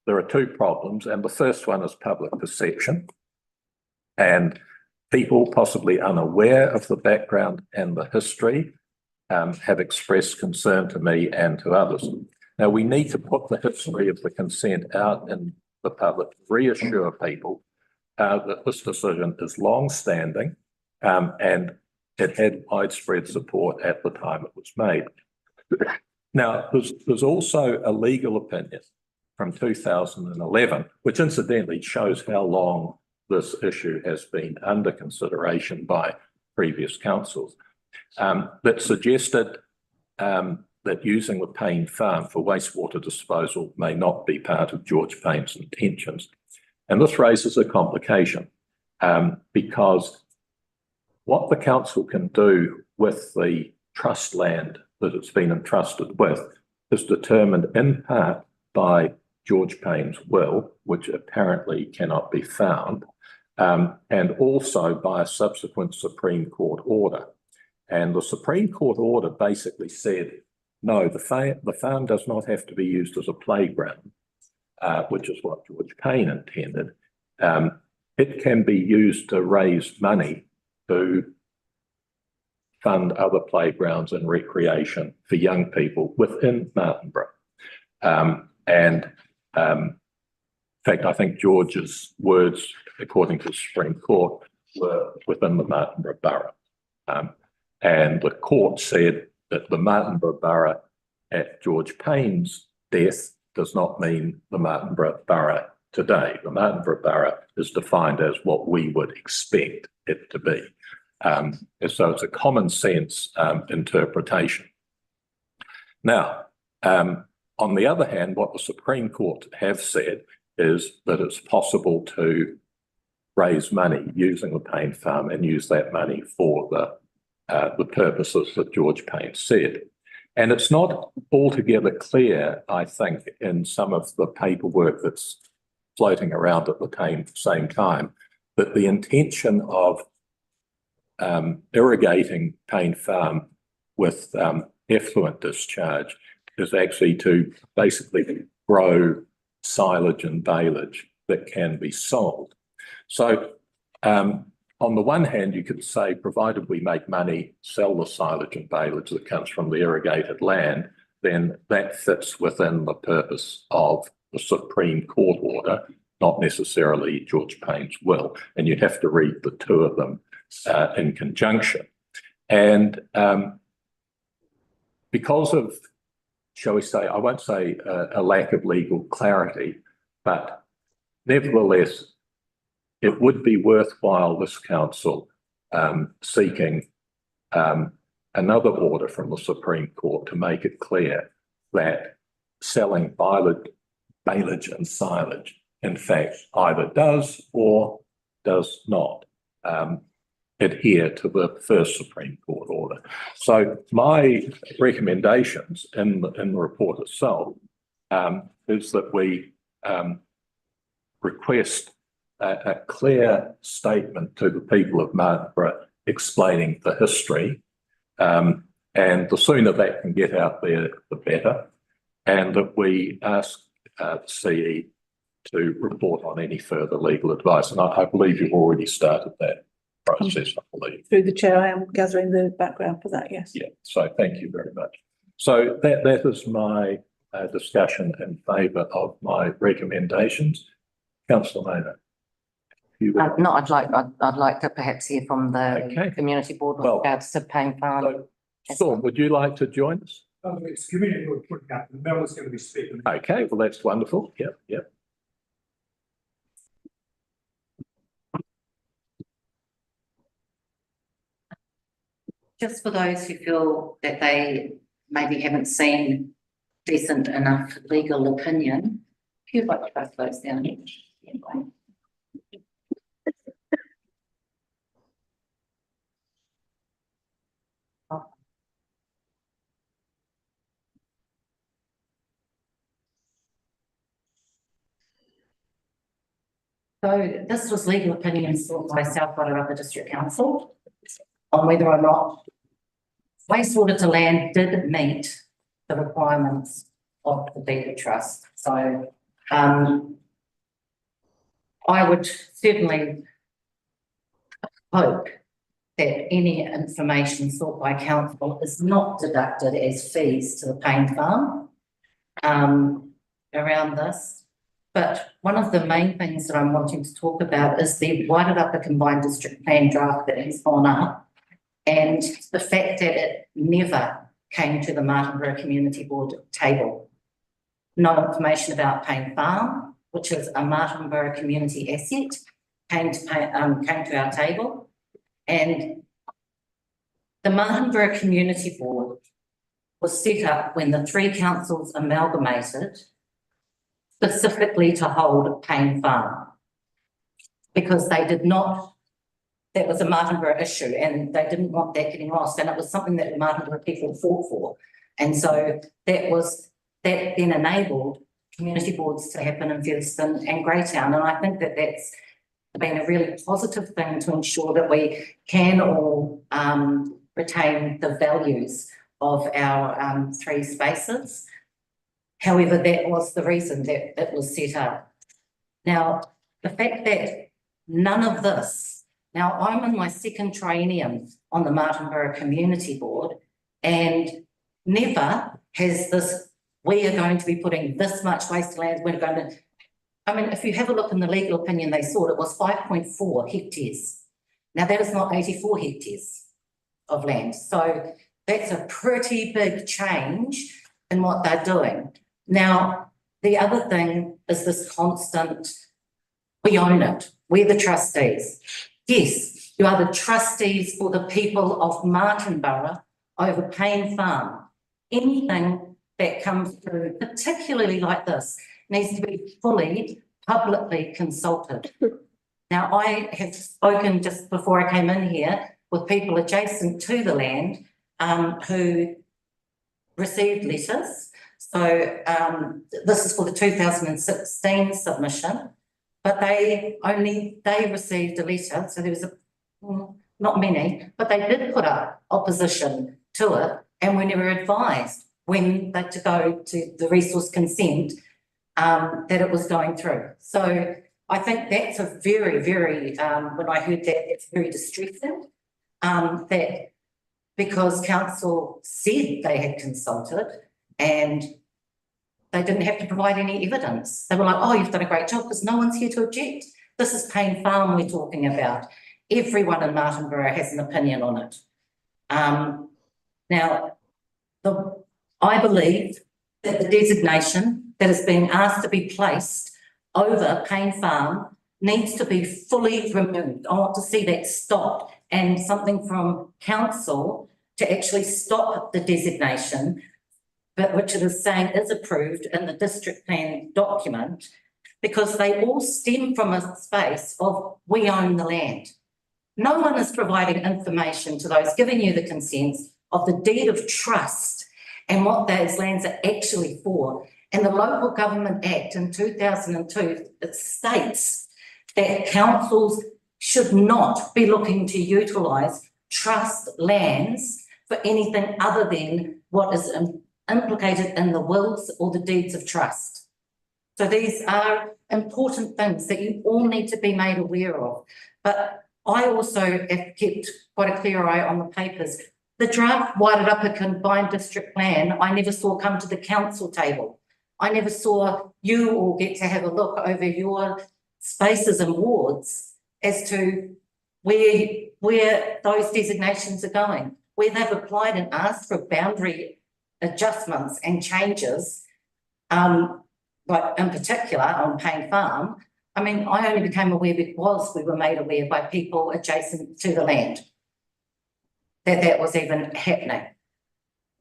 there are two problems, and the first one is public perception, and people possibly unaware of the background and the history have expressed concern to me and to others. Now, we need to put the history of the consent out in the public, reassure people that this decision is long-standing and it had widespread support at the time it was made. Now, there's also a legal opinion from 2011, which incidentally shows how long this issue has been under consideration by previous councils, that suggested that using the Payne Farm for wastewater disposal may not be part of George Payne's intentions. And this raises a complication because what the council can do with the trust land that it's been entrusted with is determined in part by George Payne's will, which apparently cannot be found, and also by a subsequent Supreme Court order. And the Supreme Court order basically said, no, the farm does not have to be used as a playground, which is what George Payne intended. It can be used to raise money to fund other playgrounds and recreation for young people within Martinborough. In fact, I think George's words, according to the Supreme Court, were within the Martinborough Borough. And the court said that the Martinborough Borough at George Payne's death does not mean the Martinborough Borough today. The Martinborough Borough is defined as what we would expect it to be. So it's a common sense interpretation. Now, on the other hand, what the Supreme Court have said is that it's possible to raise money using the Payne Farm and use that money for the purposes that George Payne said. And it's not altogether clear, I think, in some of the paperwork that's floating around at the same time, that the intention of irrigating Payne Farm with effluent discharge is actually to basically grow silage and baleage that can be sold. So on the one hand, you could say, provided we make money, sell the silage and baleage that comes from the irrigated land, then that fits within the purpose of the Supreme Court order, not necessarily George Payne's will. And you'd have to read the two of them in conjunction. And because of, shall we say, I won't say a lack of legal clarity, but nevertheless, it would be worthwhile this council seeking another order from the Supreme Court to make it clear that selling baleage and silage, in fact, either does or does not adhere to the first Supreme Court order. So my recommendations in the report itself is that we request a clear statement to the people of Martinborough explaining the history, and the sooner that can get out there, the better, and that we ask CE to report on any further legal advice. And I believe you've already started that process, I believe. Through the chair, I am gathering the background for that, yes. Yeah, so thank you very much. So that is my discussion in favour of my recommendations. Councillor Maynard. No, I'd like to perhaps hear from the community board with Well, regards to Payne Farm. So, Storm, would you like to join us? It's community we're putting up, and Mel is going to be speaking. Okay, well, that's wonderful. Yep, yep. Just for those who feel that they maybe haven't seen decent enough legal opinion, if you'd like to pass those down. So this was legal opinion sought by South Wairarapa District Council on whether or not wastewater to land did meet the requirements of the deed of trust. So I would certainly hope that any information sought by council is not deducted as fees to the Payne Farm around this. But one of the main things that I'm wanting to talk about is the Wairarapa Combined District Plan draft that has gone up, and the fact that it never came to the Martinborough Community Board table. No information about Payne Farm, which is a Martinborough community asset, came to our table. And the Martinborough Community Board was set up when the three councils amalgamated specifically to hold Payne Farm, because they did not, that was a Martinborough issue and they didn't want that getting lost, and it was something that the Martinborough people fought for. And so that then enabled community boards to happen in Featherston and Greytown, and I think that that's been a really positive thing to ensure that we can all retain the values of our three spaces. However, that was the reason that it was set up. Now, the fact that none of this, now I'm in my second triennium on the Martinborough Community Board, and never has this, we are going to be putting this much wasteland, we're going to, I mean, if you have a look in the legal opinion, they saw it was 5.4 hectares. Now that is not 84 hectares of land. So that's a pretty big change in what they're doing. Now, the other thing is this constant, we own it, we're the trustees. Yes, you are the trustees for the people of Martinborough over Payne Farm. Anything that comes through, particularly like this, needs to be fully publicly consulted. Now, I have spoken just before I came in here with people adjacent to the land who received letters. So this is for the 2016 submission, but they received a letter. So there was not many, but they did put up opposition to it, and were never advised when they to go to the resource consent that it was going through. So I think that's a very, very, when I heard that, it's very distressing, that because council said they had consulted and they didn't have to provide any evidence. They were like, oh, you've done a great job because no one's here to object. This is Payne Farm we're talking about. Everyone in Martinborough has an opinion on it. Now, I believe that the designation that is being asked to be placed over Payne Farm needs to be fully removed. I want to see that stopped, and something from council to actually stop the designation, but which it is saying is approved in the district plan document, because they all stem from a space of we own the land. No one is providing information to those giving you the consents of the deed of trust and what those lands are actually for. And the Local Government Act in 2002, it states that councils should not be looking to utilise trust lands for anything other than what is implicated in the wills or the deeds of trust. So these are important things that you all need to be made aware of. But I also have kept quite a clear eye on the papers. The draft Wairarapa combined district plan, I never saw come to the council table. I never saw you all get to have a look over your spaces and wards as to where those designations are going, where they've applied and asked for boundary adjustments and changes, like in particular on Payne Farm. I mean, I only became aware because we were made aware by people adjacent to the land that was even happening.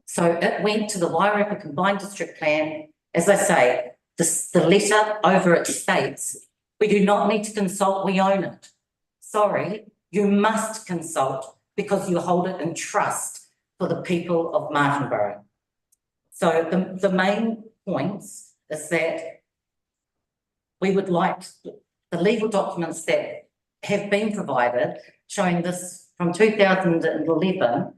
So it went to the Wairarapa Combined District Plan. As I say, the letter over it states, we do not need to consult, we own it. Sorry, you must consult because you hold it in trust for the people of Martinborough. So the main points is that we would like the legal documents that have been provided showing this from 2011,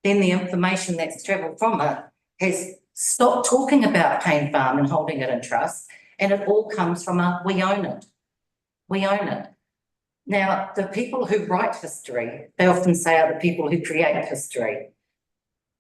then the information that's travelled from it has stopped talking about Payne Farm and holding it in trust, and it all comes from a we own it. We own it. Now, the people who write history, they often say are the people who create history.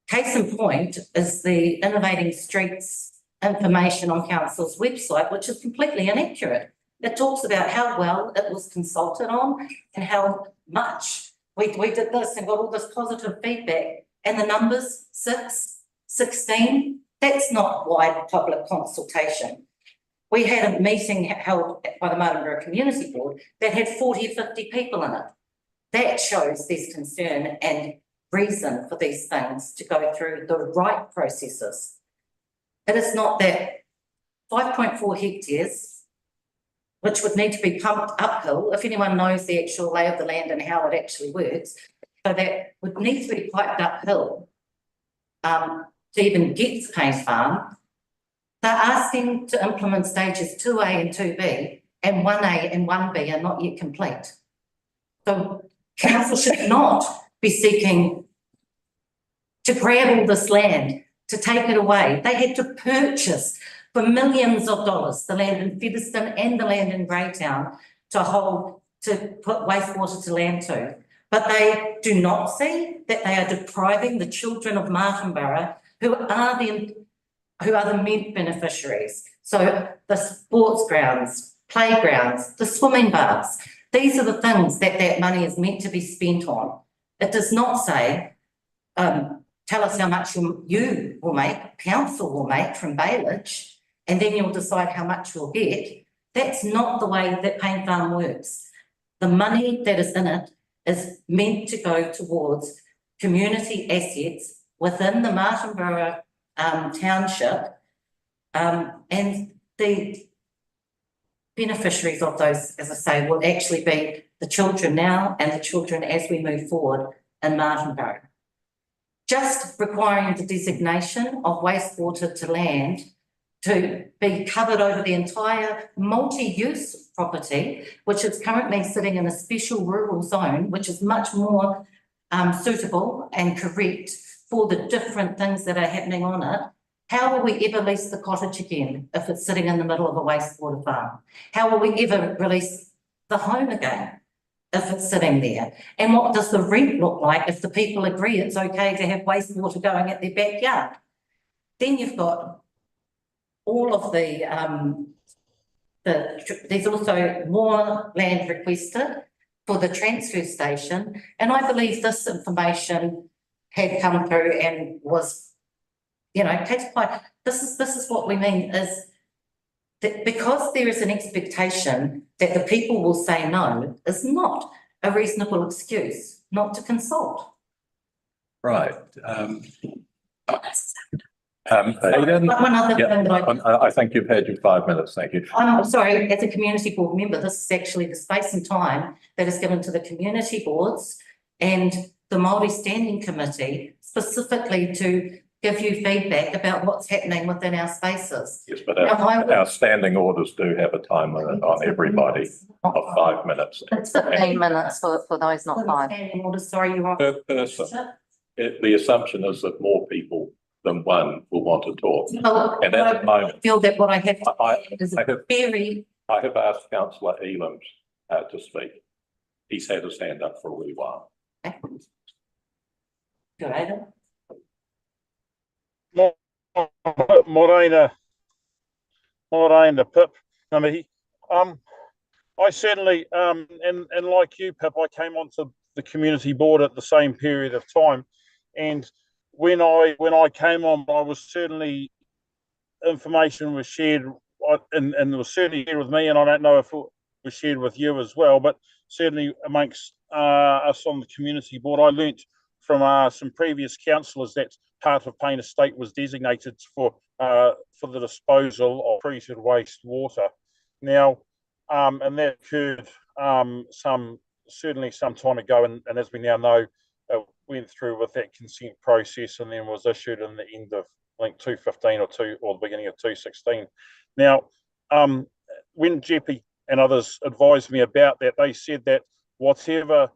Case in point is the Innovating Streets information on council's website, which is completely inaccurate. It talks about how well it was consulted on and how much we did this and got all this positive feedback, and the numbers 6, 16, that's not wide public consultation. We had a meeting held by the Martinborough Community Board that had 40 or 50 people in it. That shows there's concern and reason for these things to go through the right processes. It is not that 5.4 hectares, which would need to be pumped uphill, if anyone knows the actual lay of the land and how it actually works, so that would need to be piped uphill to even get to Payne Farm. They're asking to implement stages 2A and 2B, and 1A and 1B are not yet complete. So council should not be seeking to grab all this land, to take it away. They had to purchase for millions of dollars the land in Featherston and the land in Greytown to put wastewater to land to. But they do not see that they are depriving the children of Martinborough, who are the main beneficiaries. So the sports grounds, playgrounds, the swimming baths, these are the things that money is meant to be spent on. It does not say, tell us how much you will make, council will make from bailage, and then you'll decide how much we'll get. That's not the way that Payne Farm works. The money that is in it is meant to go towards community assets within the Martinborough township, and the beneficiaries of those, as I say, will actually be the children now and the children as we move forward in Martinborough. Just requiring the designation of wastewater to land to be covered over the entire multi-use property, which is currently sitting in a special rural zone, which is much more suitable and correct for the different things that are happening on it. How will we ever lease the cottage again if it's sitting in the middle of a wastewater farm? How will we ever release the home again if it's sitting there? And what does the rent look like if the people agree it's okay to have wastewater going at their backyard? Then you've got all of there's also more land requested for the transfer station. And I believe this information had come through and was, this is what we mean is that because there is an expectation that the people will say no is not a reasonable excuse not to consult. Right. Aidan? One other thing that I think you've had your 5 minutes. Thank you. I'm sorry, as a community board member, this is actually the space and time that is given to the community boards and the Māori Standing Committee specifically to give you feedback about what's happening within our spaces. Yes, but our standing orders do have a time limit on everybody of 5 minutes. It's 15 minutes for those not 5. Sorry, you're on. Per person. The assumption is that more people than one will want to talk. Well, And at the moment, I feel that what I have to I is have- very. I have asked councillor Elam to speak. He's had his hand up for a wee while. Go ahead. Morena Pip. I certainly and like you, Pip, I came onto the community board at the same period of time, and when I came on, I was certainly information was shared, and it was certainly shared with me, and I don't know if it was shared with you as well, but certainly amongst us on the community board, I learnt from some previous councillors that part of Payne Estate was designated for the disposal of treated wastewater. Now, and that occurred certainly some time ago, and as we now know, went through with that consent process and then was issued in the end of, I think, 215 or the beginning of 216. Now, when Jeppy and others advised me about that, they said that whatever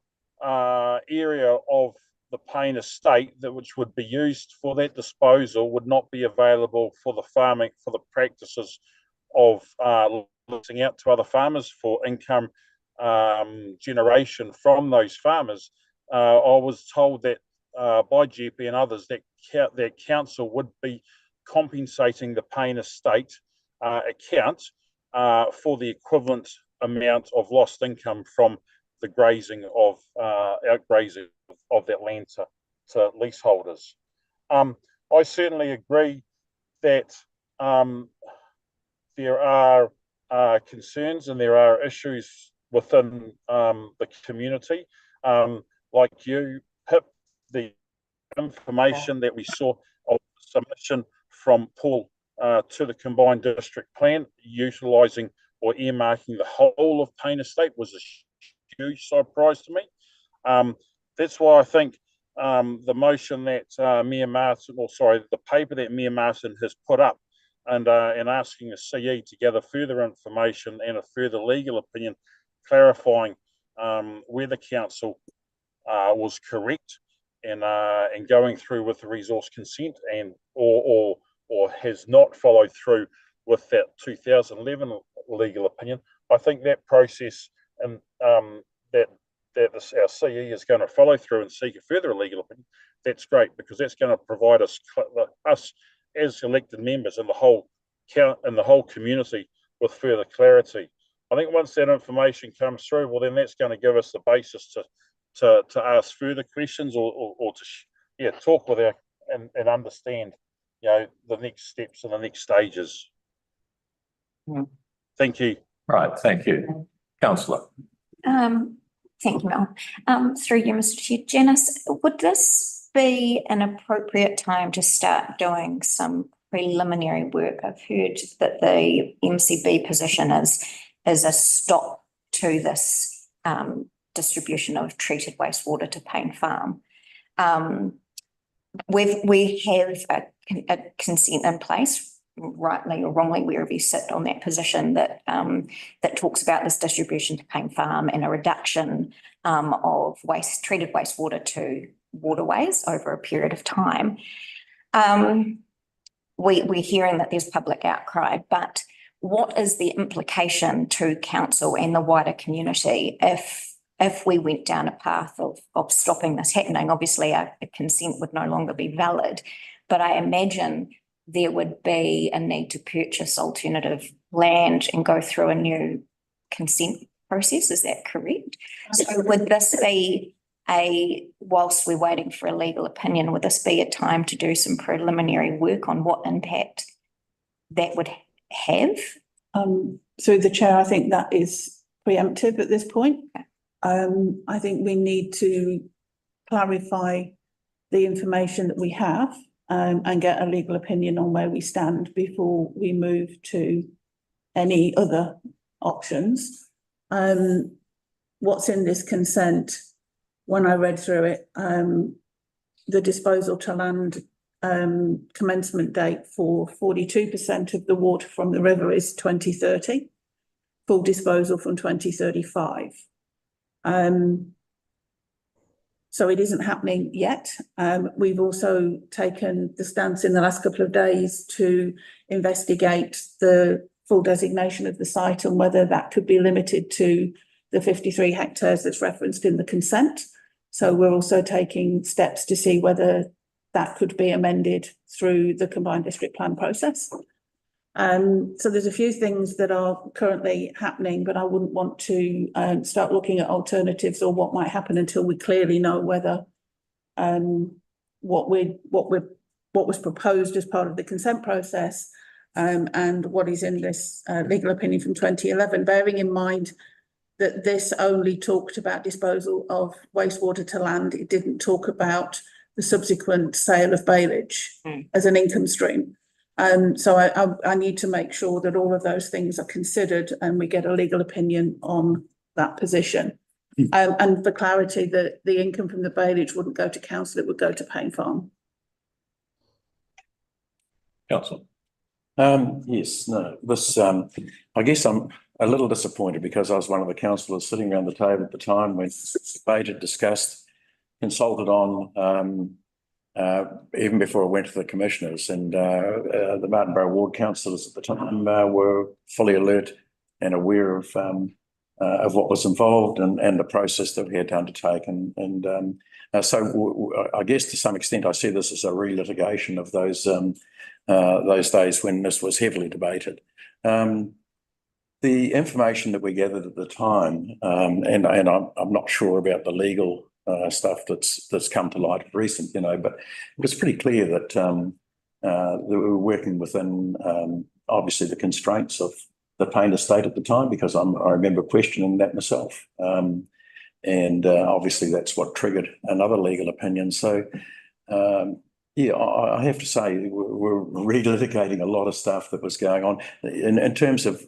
area of the Payne Estate which would be used for that disposal would not be available for the farming, for the practices of leasing out to other farmers for income generation from those farmers. I was told that by Jeppy and others that council would be compensating the Payne Estate account for the equivalent amount of lost income from the grazing of outgrazing of that land to leaseholders. I certainly agree that there are concerns and there are issues within the community. Like you, Pip, the information that we saw of submission from Paul to the combined district plan, utilising or earmarking the whole of Payne Estate was a huge surprise to me. That's why I think the motion that Mayor Martin, or sorry, the paper that Mayor Martin has put up and asking the CE to gather further information and a further legal opinion clarifying where the council was correct in going through with the resource consent and or has not followed through with that 2011 legal opinion. I think that process and that our CE is going to follow through and seek a further legal opinion. That's great, because that's going to provide us as elected members and the whole community with further clarity. I think once that information comes through, well, then that's going to give us the basis to ask further questions or to talk with our and understand, the next steps and the next stages. Thank you. Right, thank you. Councillor. Thank you, Mel. Through you, Mr. Chair. Janice, would this be an appropriate time to start doing some preliminary work? I've heard that the MCB position is a stop to this distribution of treated wastewater to Payne Farm. We have a consent in place, rightly or wrongly, wherever you sit on that position, that talks about this distribution to Payne Farm and a reduction of treated wastewater to waterways over a period of time. We're hearing that there's public outcry, but what is the implication to council and the wider community if we went down a path of stopping this happening? Obviously, a consent would no longer be valid, but I imagine there would be a need to purchase alternative land and go through a new consent process. Is that correct? So would this be whilst we're waiting for a legal opinion, would this be a time to do some preliminary work on what impact that would have? Through the chair, I think that is preemptive at this point. I think we need to clarify the information that we have and get a legal opinion on where we stand before we move to any other options. What's in this consent, when I read through it, the disposal to land commencement date for 42% of the water from the river is 2030, full disposal from 2035. So it isn't happening yet. We've also taken the stance in the last couple of days to investigate the full designation of the site and whether that could be limited to the 53 hectares that's referenced in the consent. So we're also taking steps to see whether that could be amended through the combined district plan process. So there's a few things that are currently happening, but I wouldn't want to start looking at alternatives or what might happen until we clearly know whether what was proposed as part of the consent process and what is in this legal opinion from 2011, bearing in mind that this only talked about disposal of wastewater to land. It didn't talk about the subsequent sale of bailage as an income stream. So I need to make sure that all of those things are considered and we get a legal opinion on that position. And for clarity, the income from the bailage wouldn't go to council, it would go to Payne Farm. Council. Yes, no, this, I guess I'm a little disappointed because I was one of the councillors sitting around the table at the time when debated, discussed, consulted on, even before I went to the commissioners, and the Martinborough Ward councillors at the time were fully alert and aware of what was involved and the process that we had to undertake. So I guess to some extent I see this as a relitigation of those days when this was heavily debated. The information that we gathered at the time, and I'm not sure about the legal stuff that's come to light recent, but it was pretty clear that they were working within, obviously the constraints of the Payne estate at the time, because I remember questioning that myself. And obviously that's what triggered another legal opinion. So, yeah, I have to say we're relitigating a lot of stuff that was going on in terms of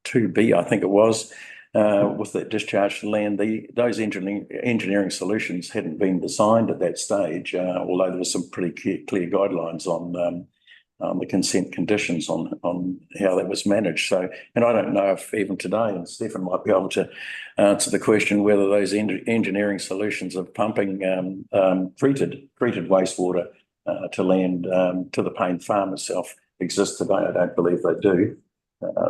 2B, I think it was, with the discharge to land. Those engineering solutions hadn't been designed at that stage, although there were some pretty clear guidelines on the consent conditions on how that was managed. So, and I don't know if even today, and Stephen might be able to answer the question whether those engineering solutions of pumping treated wastewater to land to the Payne farm itself exist today. I don't believe they do.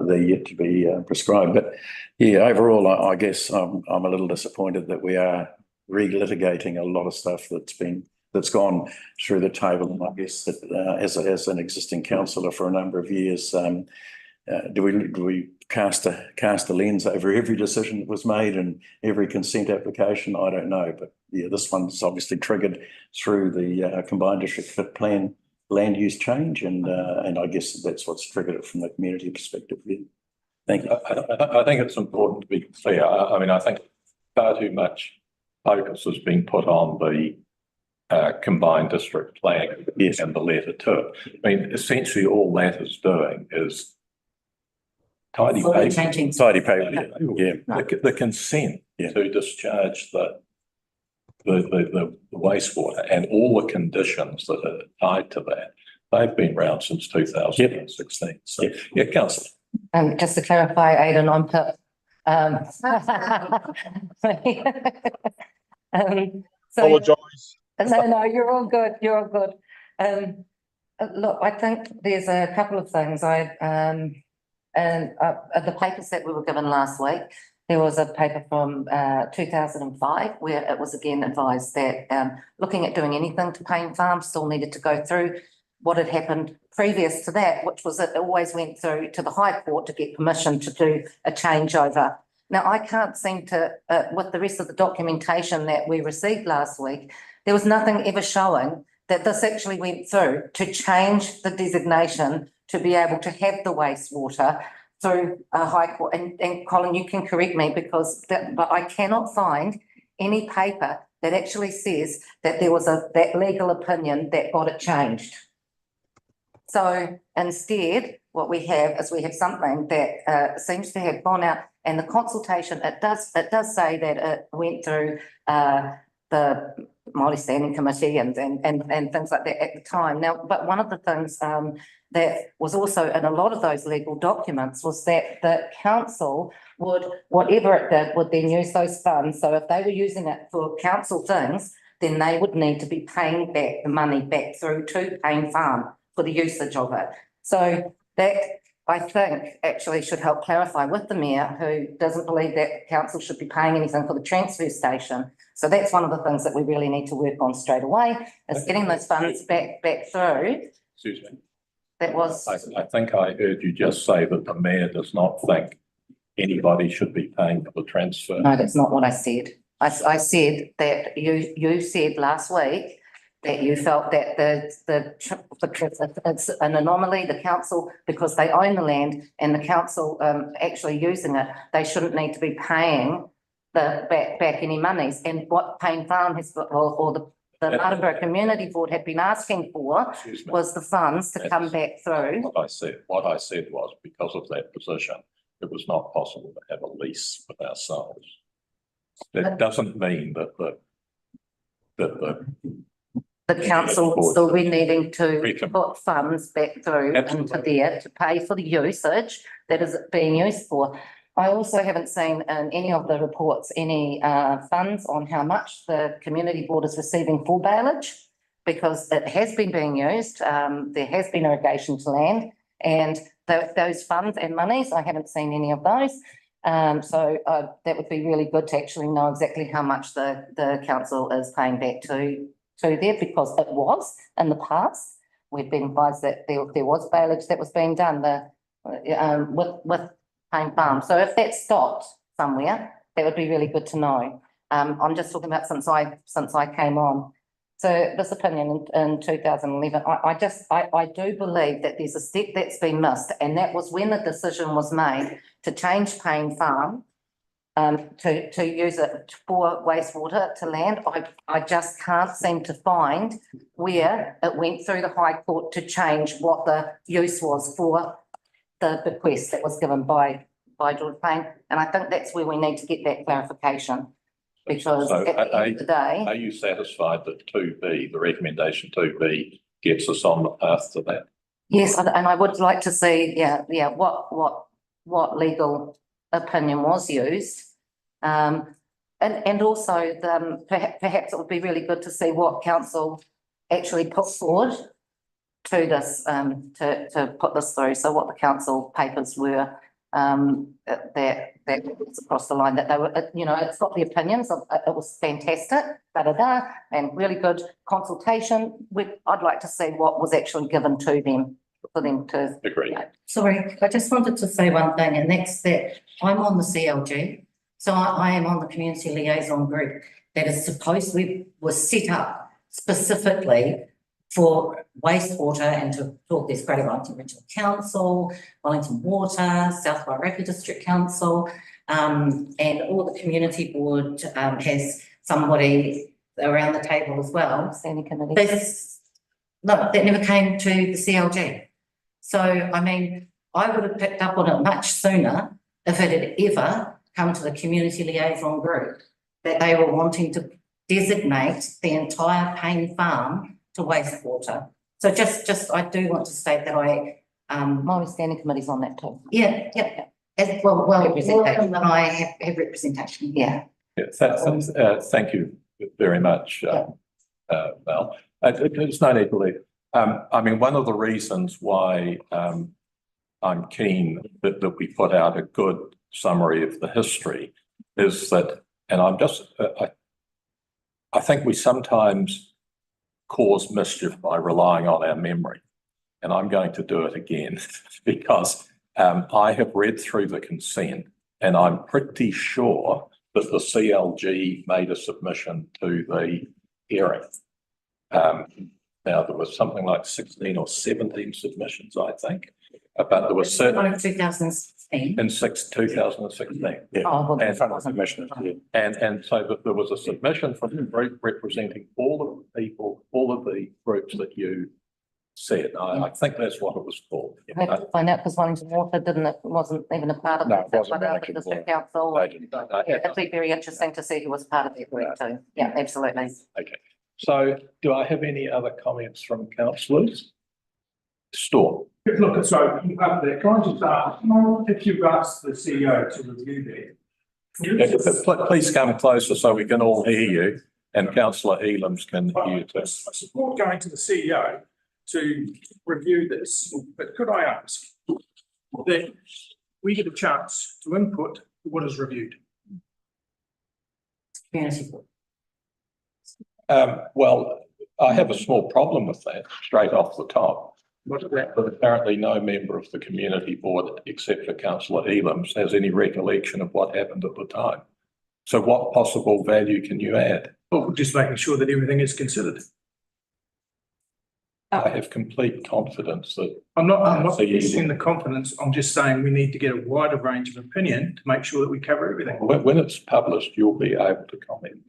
They're yet to be prescribed. But yeah, overall, I guess I'm a little disappointed that we are relitigating a lot of stuff that's gone through the table. And I guess that as an existing councillor for a number of years, do we cast a lens over every decision that was made and every consent application? I don't know, but yeah, this one's obviously triggered through the combined district fit plan land use change, and I guess that's what's triggered it from the community perspective. Yeah. Thank you. I think it's important to be clear. I mean, I think far too much focus has been put on the combined district plan and the letter to it. I mean, essentially all that is doing is tidy paper. Yeah. The consent to discharge the wastewater and all the conditions that are tied to that, they've been around since 2016. So, yeah, Councillor. Just to clarify, Aidan, I'm Pip. Apologise. No, you're all good. You're all good. Look, I think there's a couple of things. The papers that we were given last week, there was a paper from 2005 where it was again advised that looking at doing anything to Payne Farm still needed to go through what had happened previous to that, which was it always went through to the High Court to get permission to do a changeover. Now, I can't seem to, with the rest of the documentation that we received last week, there was nothing ever showing that this actually went through to change the designation to be able to have the wastewater through a High Court. And Colin, you can correct me but I cannot find any paper that actually says that there was that legal opinion that got it changed. So instead, what we have is we have something that seems to have gone out, and the consultation, it does say that it went through the Māori Standing Committee and things like that at the time. Now, but one of the things that was also in a lot of those legal documents was that the council would, whatever it did, would then use those funds. So if they were using it for council things, then they would need to be paying back the money back through to Payne Farm for the usage of it. So that, I think, actually should help clarify with the mayor, who doesn't believe that council should be paying anything for the transfer station. So that's one of the things that we really need to work on straight away, is getting those funds back through. Excuse me. That was. I think I heard you just say that the mayor does not think anybody should be paying for the transfer. No, that's not what I said. I said that you said last week that you felt that it's an anomaly, the council, because they own the land and the council actually using it, they shouldn't need to be paying back any monies. And what Payne Farm has, or the Martinborough Community Board had been asking for was the funds to come back through. What I said was, because of that position, it was not possible to have a lease with ourselves. That doesn't mean that the council will still be needing to put funds back through into there to pay for the usage that is being used for. I also haven't seen in any of the reports any funds on how much the community board is receiving for bailage, because it has been being used. There has been irrigation to land, and those funds and monies, I haven't seen any of those. So that would be really good to actually know exactly how much the council is paying back to there, because it was in the past. We've been advised that there was bailage that was being done with Payne Farm. So if that stopped somewhere, that would be really good to know. I'm just talking about since I came on. So this opinion in 2011, I do believe that there's a step that's been missed, and that was when the decision was made to change Payne Farm to use it for wastewater to land. I just can't seem to find where it went through the High Court to change what the use was for the bequest that was given by George Payne. And I think that's where we need to get that clarification. Because So at the end of the day, are you satisfied that 2B, the recommendation 2B, gets us on the path to that? yes, and I would like to see, what legal opinion was used. And also perhaps it would be really good to see what council actually put forward to this, to put this through. So what the council papers were, that was across the line, that they were, it's got the opinions of, it was fantastic, and really good consultation. I'd like to see what was actually given to them, for them to. Agree. Sorry, I just wanted to say one thing, and that's that I'm on the CLG. So I am on the community liaison group that is was set up specifically for wastewater and to talk. There's Greater Wellington Regional Council, Wellington Water, South Wairarapa District Council, and all the community board has somebody around the table as well. Standing committee. No, that never came to the CLG. So, I mean, I would have picked up on it much sooner if it had ever come to the community liaison group, that they were wanting to designate the entire Payne Farm to wastewater. So just I do want to state that my standing committee's on that too. Yeah. As well, representation. I have representation. Yeah. Thank you very much, Val. There's no need to leave. I mean, one of the reasons why I'm keen that we put out a good summary of the history is that, and I'm just, I think we sometimes cause mischief by relying on our memory, and I'm going to do it again because I have read through the consent, and I'm pretty sure that the CLG made a submission to the hearing. Now, there was something like 16 or 17 submissions, I think, but there was certainly 2016. in 2016. Yeah. Oh, And front of the commissioners, yeah. And so that there was a submission from the group representing all of the people, all of the groups that you said. I think that's what it was called. I have to find out because Wellington Water wasn't even a part of No, it. it wasn't But Wellington the district Water. council. They didn't. It'd be very interesting to see who was part of that group too. Yeah, absolutely. Okay. So do I have any other comments from councillors? Storm. Look, so you have there, can I just ask, if you've asked the CEO to review that? Please come closer so we can all hear you, and councillor Elam's can hear you too. I support going to the CEO to review this, but could I ask that we get a chance to input what is reviewed? Community board. Well, I have a small problem with that straight off the top. What is that? But apparently no member of the community board, except for councillor Elams, has any recollection of what happened at the time. So what possible value can you add? Well, just making sure that everything is considered. I have complete confidence that I'm not So you- questioning the confidence, I'm just saying we need to get a wider range of opinion to make sure that we cover everything. when it's published, you'll be able to comment.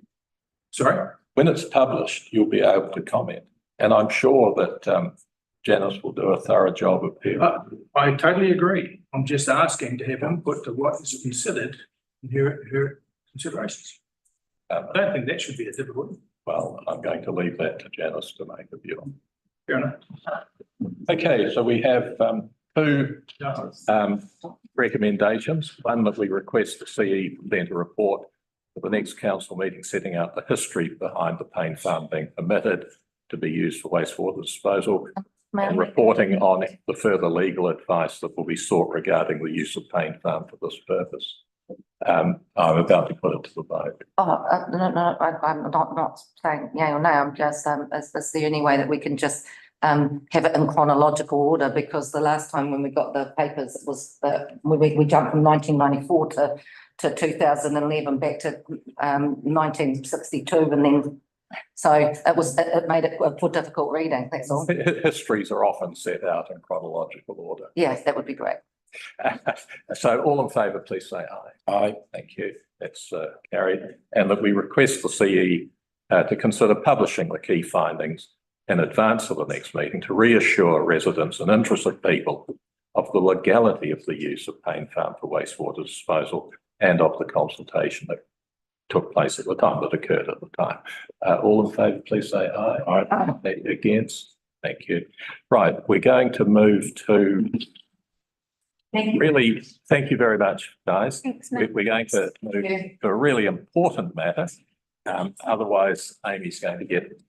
Sorry? When it's published, you'll be able to comment. And I'm sure that Janice will do a thorough job of her. I totally agree. I'm just asking to have input to what is considered in her considerations. I don't think that should be a difficult. Well, I'm going to leave that to Janice to make a view on. Fair enough. Okay, so we have two recommendations. One that we request the CE present a report for the next council meeting setting out the history behind the Payne Farm being permitted to be used for wastewater disposal and reporting on the further legal advice that will be sought regarding the use of Payne Farm for this purpose. I'm about to put it to the vote. No, I'm not saying yay or no. I'm just, is this the only way that we can just have it in chronological order? Because the last time when we got the papers, it was we jumped from 1994 to 2011 back to 1962, and then So it made it for difficult reading, that's all. Histories are often set out in chronological order. Yes, that would be great. So all in favour, please say aye. Aye. Thank you. That's carried. And that we request the CE to consider publishing the key findings in advance of the next meeting to reassure residents and interested people of the legality of the use of Payne Farm for wastewater disposal and of the consultation that took place at the time, that occurred at the time. All in favour, please say aye. Aye. Against? Thank you. Right, we're going to move to really, thank you very much, guys. Thanks, We're going to move to a really important matter. Otherwise, Amy's going to get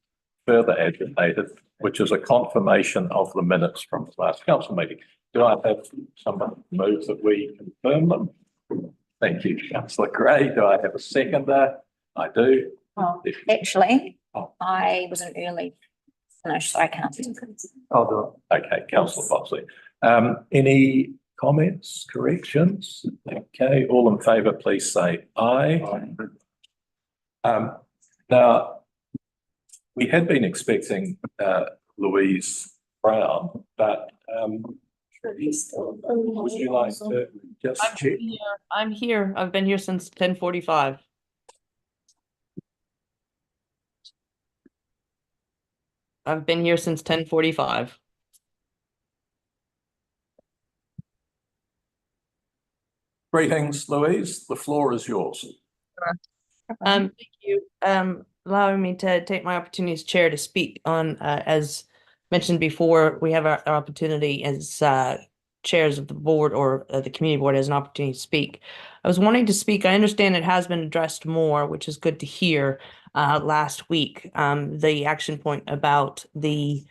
further agitated, which is a confirmation of the minutes from the last council meeting. Do I have someone move that we confirm them? Thank you, Councillor Gray. Do I have a seconder? I do. Well, actually, Oh. I was an early finish, so I can't. I'll do it. Okay, Councillor Boxley. Any comments, corrections? Okay, all in favour, please say aye. Now, we had been expecting Louise Brown, but would you like to just check? I'm here. I've been here since 10:45. I've been here since 10:45. Greetings, Louise. The floor is yours. Thank you. Allowing me to take my opportunity as chair to speak on, as mentioned before, we have our opportunity as chairs of the board or the community board as an opportunity to speak. I was wanting to speak. I understand it has been addressed more, which is good to hear. Last week, the action point about the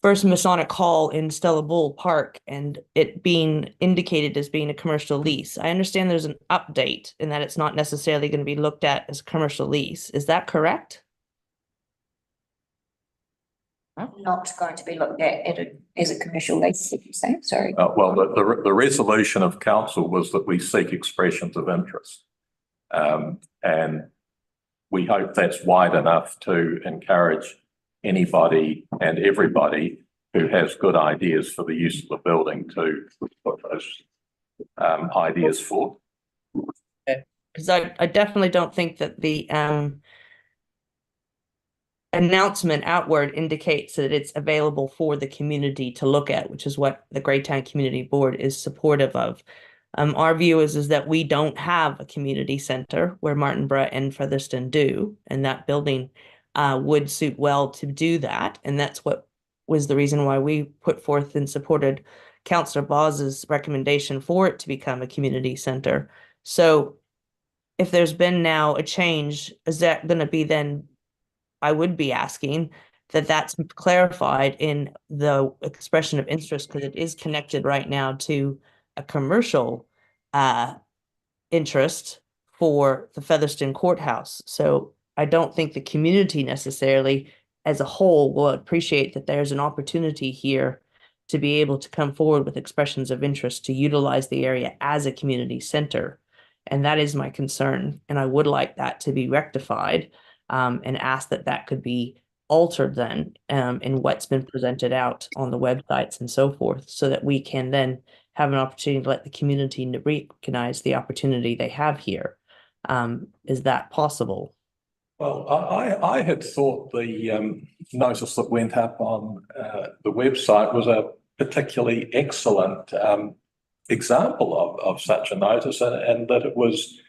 First Masonic Hall in Stella Bull Park and it being indicated as being a commercial lease. I understand there's an update in that it's not necessarily going to be looked at as a commercial lease. Is that correct? Not going to be looked at as a commercial lease, did you say? Sorry. Well, the resolution of council was that we seek expressions of interest. And we hope that's wide enough to encourage anybody and everybody who has good ideas for the use of the building to put those ideas forward. Because I definitely don't think that the announcement outward indicates that it's available for the community to look at, which is what the Greytown Community Board is supportive of. Our view is that we don't have a community center where Martinborough and Featherston do, and that building would suit well to do that. And that's what was the reason why we put forth and supported Councillor Boz's recommendation for it to become a community center. So if there's been now a change, is that going to be then, I would be asking that that's clarified in the expression of interest, because it is connected right now to a commercial interest for the Featherston Courthouse. So I don't think the community necessarily as a whole will appreciate that there's an opportunity here to be able to come forward with expressions of interest to utilize the area as a community center. And that is my concern. And I would like that to be rectified and ask that that could be altered then in what's been presented out on the websites and so forth, so that we can then have an opportunity to let the community recognize the opportunity they have here. Is that possible? Well, I had thought the notice that went up on the website was a particularly excellent example of such a notice, and that it was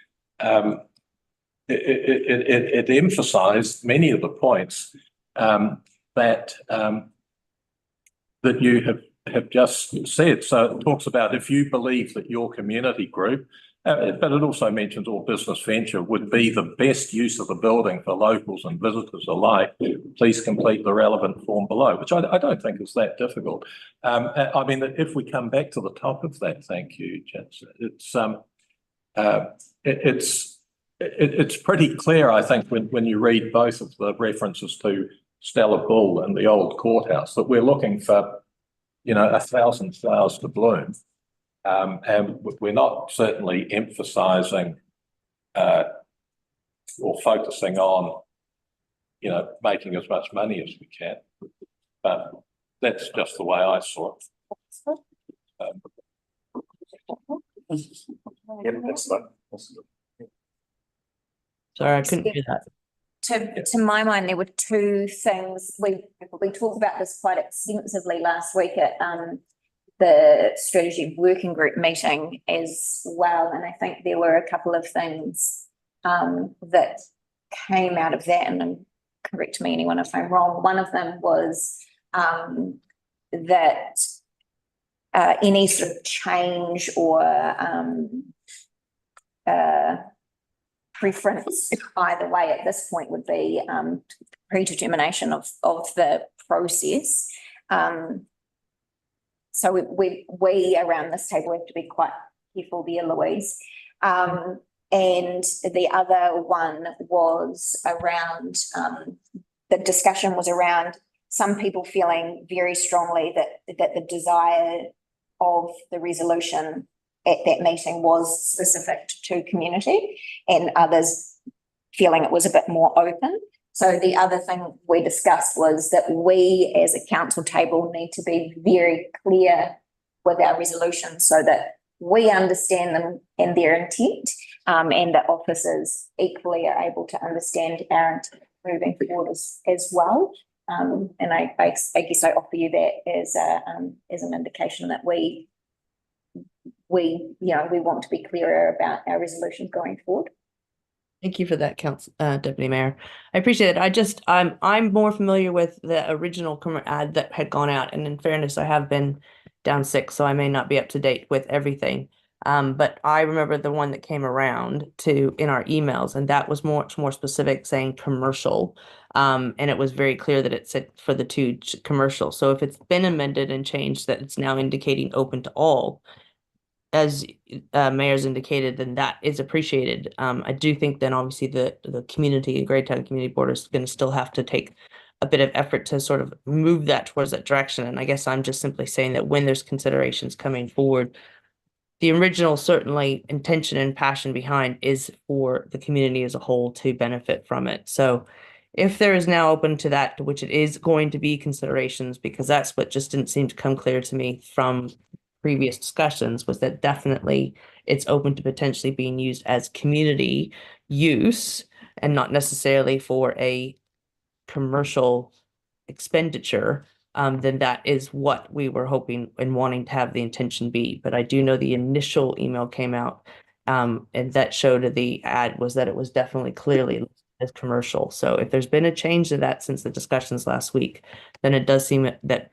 it emphasised many of the points that you have just said. So it talks about if you believe that your community group, but it also mentions all business venture would be the best use of the building for locals and visitors alike, please complete the relevant form below, which I don't think is that difficult. I mean, if we come back to the top of that, thank you, Jensen. It's pretty clear, I think, when you read both of the references to Stella Bull and the old courthouse, that we're looking for, 1,000 flowers to bloom. And we're not certainly emphasising or focusing on you know, making as much money as we can. But that's just the way I saw it. Sorry, I couldn't hear that. To my mind, there were two things. We talked about this quite extensively last week at the strategy working group meeting as well. And I think there were a couple of things that came out of that, and correct me anyone if I'm wrong. One of them was that any sort of change or preference either way at this point would be predetermination of the process. So we around this table have to be quite careful there, Louise. And the other one was around, the discussion was around some people feeling very strongly that the desire of the resolution at that meeting was specific to community, and others feeling it was a bit more open. So the other thing we discussed was that we as a council table need to be very clear with our resolutions so that we understand them and their intent, and the officers equally are able to understand our intent moving forward as well. And I guess I offer you that as an indication that we want to be clearer about our resolutions going forward. Thank you for that, Deputy Mayor. I appreciate it. I'm more familiar with the original ad that had gone out, and in fairness, I have been down sick, so I may not be up to date with everything. But I remember the one that came around in our emails, and that was much more specific, saying commercial. And it was very clear that it said for the two commercial. So if it's been amended and changed, that it's now indicating open to all, as Mayor's indicated, then that is appreciated. I do think then obviously the community, Greytown Community Board, is going to still have to take a bit of effort to sort of move that towards that direction. And I guess I'm just simply saying that when there's considerations coming forward, the original certainly intention and passion behind is for the community as a whole to benefit from it. So if there is now open to that, which it is going to be considerations, because that's what just didn't seem to come clear to me from previous discussions, was that definitely it's open to potentially being used as community use and not necessarily for a commercial expenditure, then that is what we were hoping and wanting to have the intention be. But I do know the initial email came out and that showed the ad was that it was definitely clearly as commercial. So if there's been a change to that since the discussions last week, then it does seem that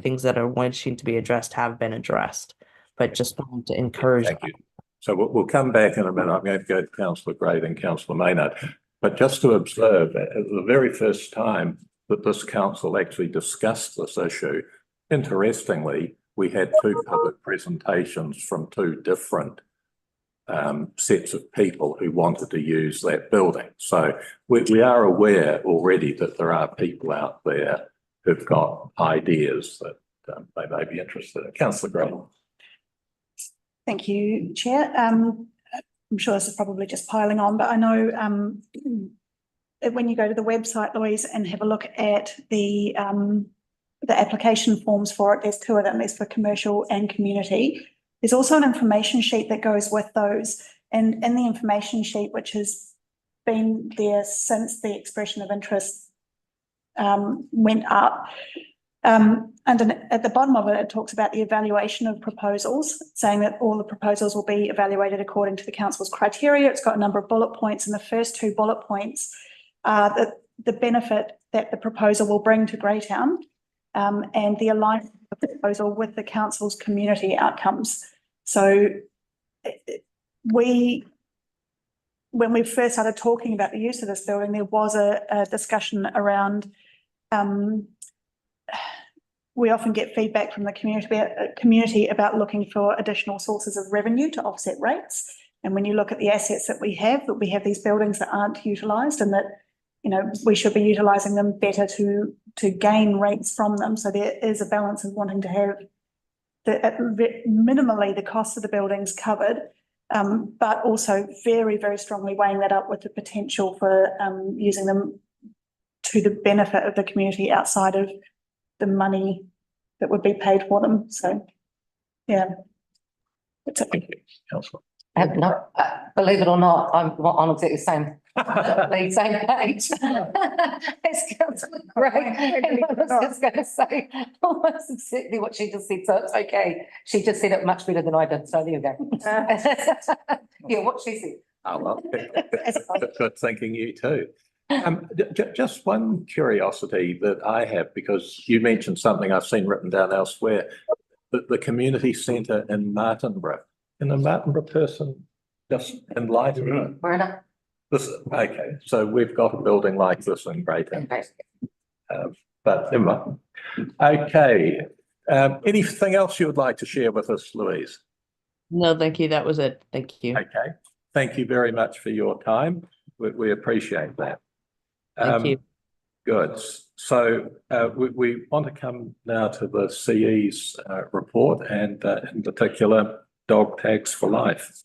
things that are wanting to be addressed have been addressed, but just wanting to encourage. Thank you. So we'll come back in a minute. I'm going to go to Councillor Gray and Councillor Maynard. But just to observe, at the very first time that this council actually discussed this issue, interestingly, we had two public presentations from two different sets of people who wanted to use that building. So we are aware already that there are people out there who've got ideas that they may be interested in. Councillor Gray. Thank you, Chair. I'm sure this is probably just piling on, but I know when you go to the website, Louise, and have a look at the application forms for it, there's two of them. There's for commercial and community. There's also an information sheet that goes with those. And in the information sheet, which has been there since the expression of interest went up, and at the bottom of it, it talks about the evaluation of proposals, saying that all the proposals will be evaluated according to the council's criteria. It's got a number of bullet points, and the first two bullet points are the benefit that the proposal will bring to Greytown, and the alignment of the proposal with the council's community outcomes. So when we first started talking about the use of this building, there was a discussion around we often get feedback from the community about looking for additional sources of revenue to offset rates. And when you look at the assets that we have these buildings that aren't utilised, and that, you know, we should be utilising them better to gain rates from them. So there is a balance of wanting to have minimally the cost of the buildings covered, but also very, very strongly weighing that up with the potential for using them to the benefit of the community outside of the money that would be paid for them. So, yeah. Thank you, councillor. No, believe it or not, I'm on exactly the same page. As Councillor Gray, and I was just going to say almost exactly what she just said, so it's okay. She just said it much better than I did, so there you go. Yeah, what she said. Oh, well, good thinking you too. Just one curiosity that I have, because you mentioned something I've seen written down elsewhere, the community centre in Martinborough. Can a Martinborough person just enlighten me? Marina? This, okay, so we've got a building like this in Greytown. But never mind. Okay, anything else you would like to share with us, Louise? No, thank you. That was it. Thank you. Okay, thank you very much for your time. We appreciate that. Thank you. Good. So we want to come now to the CE's report, and in particular, dog tags for life.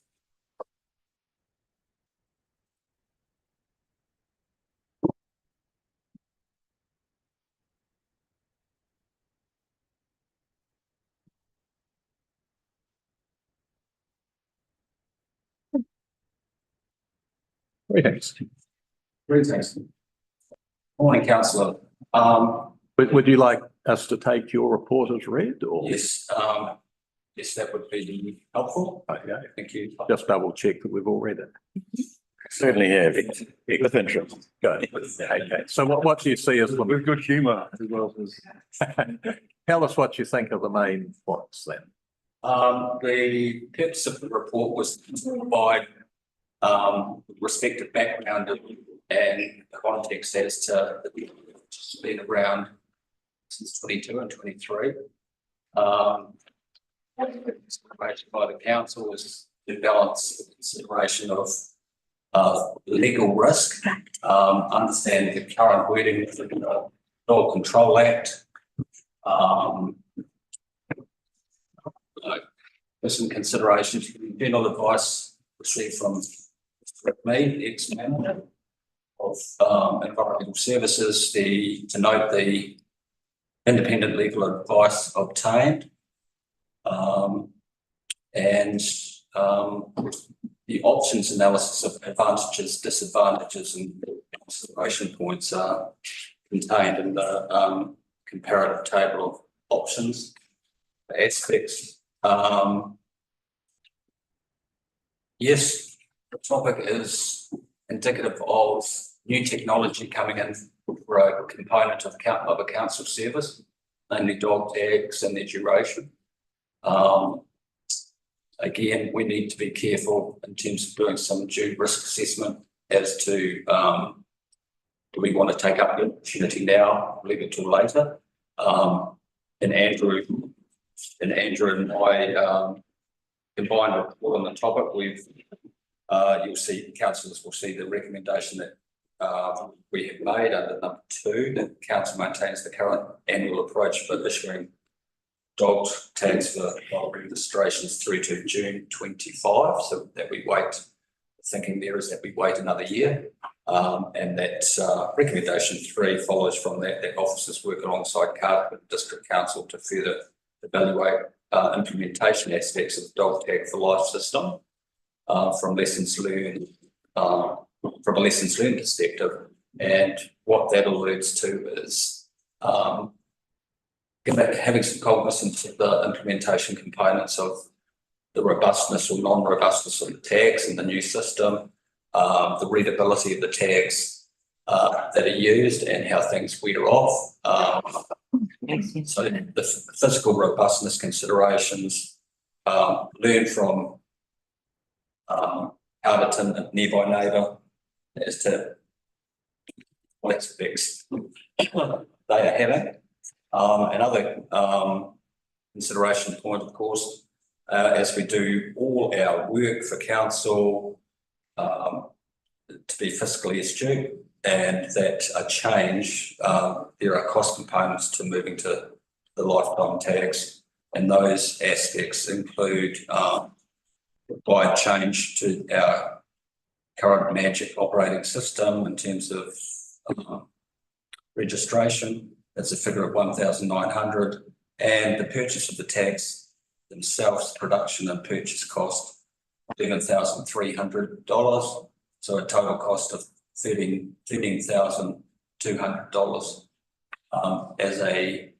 Greetings. Greetings. Morning, councillor. Would you like us to take your report as read, or? Yes, yes, that would be helpful. Okay, Thank you. just double check that we've all read it. Certainly have, with interest. Good. Okay, so what do you see as the? With good humour as well as. Tell us what you think of the main points then. The purpose of the report was to provide respective background and context as to it's been around since 22 and 23. Consideration by the council is to balance the consideration of legal risk, understanding the current wording of the Dog Control Act. There's some considerations, general advice received from me, ex-manager of environmental services, to note the independent legal advice obtained, and the options analysis of advantages, disadvantages, and consideration points are contained in the comparative table of options aspects. Yes, the topic is indicative of new technology coming in for a component of a council service, namely dog tags and their duration. Again, we need to be careful in terms of doing some due risk assessment as to do we want to take up the opportunity now, leave it till later. And Andrew and I combined report on the topic. You'll see, councillors will see the recommendation that we have made under number 2, that council maintains the current annual approach for issuing dog tags for dog registrations through to June 25, so that we wait. The thinking there is that we wait another year, and that recommendation 3 follows from that officers work alongside Cardiff District Council to further evaluate implementation aspects of the dog tag for life system from lessons learned, from a lessons learned perspective. And what that alludes to is having some cognizance of the implementation components of the robustness or non-robustness of the tags in the new system, the readability of the tags that are used and how things wear off. So the physical robustness considerations, learn from Alberton and nearby neighbour as to what aspects they are having. Another consideration point, of course, as we do all our work for council, to be fiscally astute, and that a change, there are cost components to moving to the lifetime tags, and those aspects include required change to our current Magic operating system in terms of registration, that's a figure of 1,900, and the purchase of the tags themselves, production and purchase cost, $11,300, so a total cost of $13,200 as a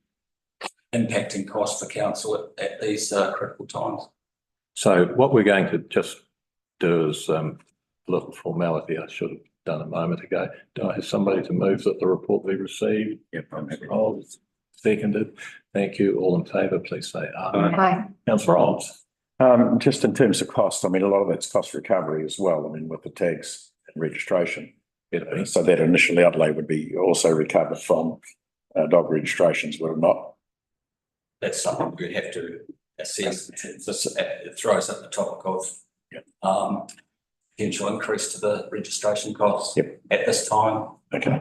impacting cost for council at these critical times. So what we're going to just do is a little formality I should have done a moment ago. Do I have somebody to move that the report be received? Yep, I'm happy. Rolls, seconded. Thank you. All in favour, please say aye. Aye. Councillor Rolls. Just in terms of cost, I mean, a lot of that's cost recovery as well. I mean, with the tags and registration. So that initial outlay would be also recovered from dog registrations, would it not? That's something we have to assess. It throws up the topic of potential increase to the registration costs at this time. Okay.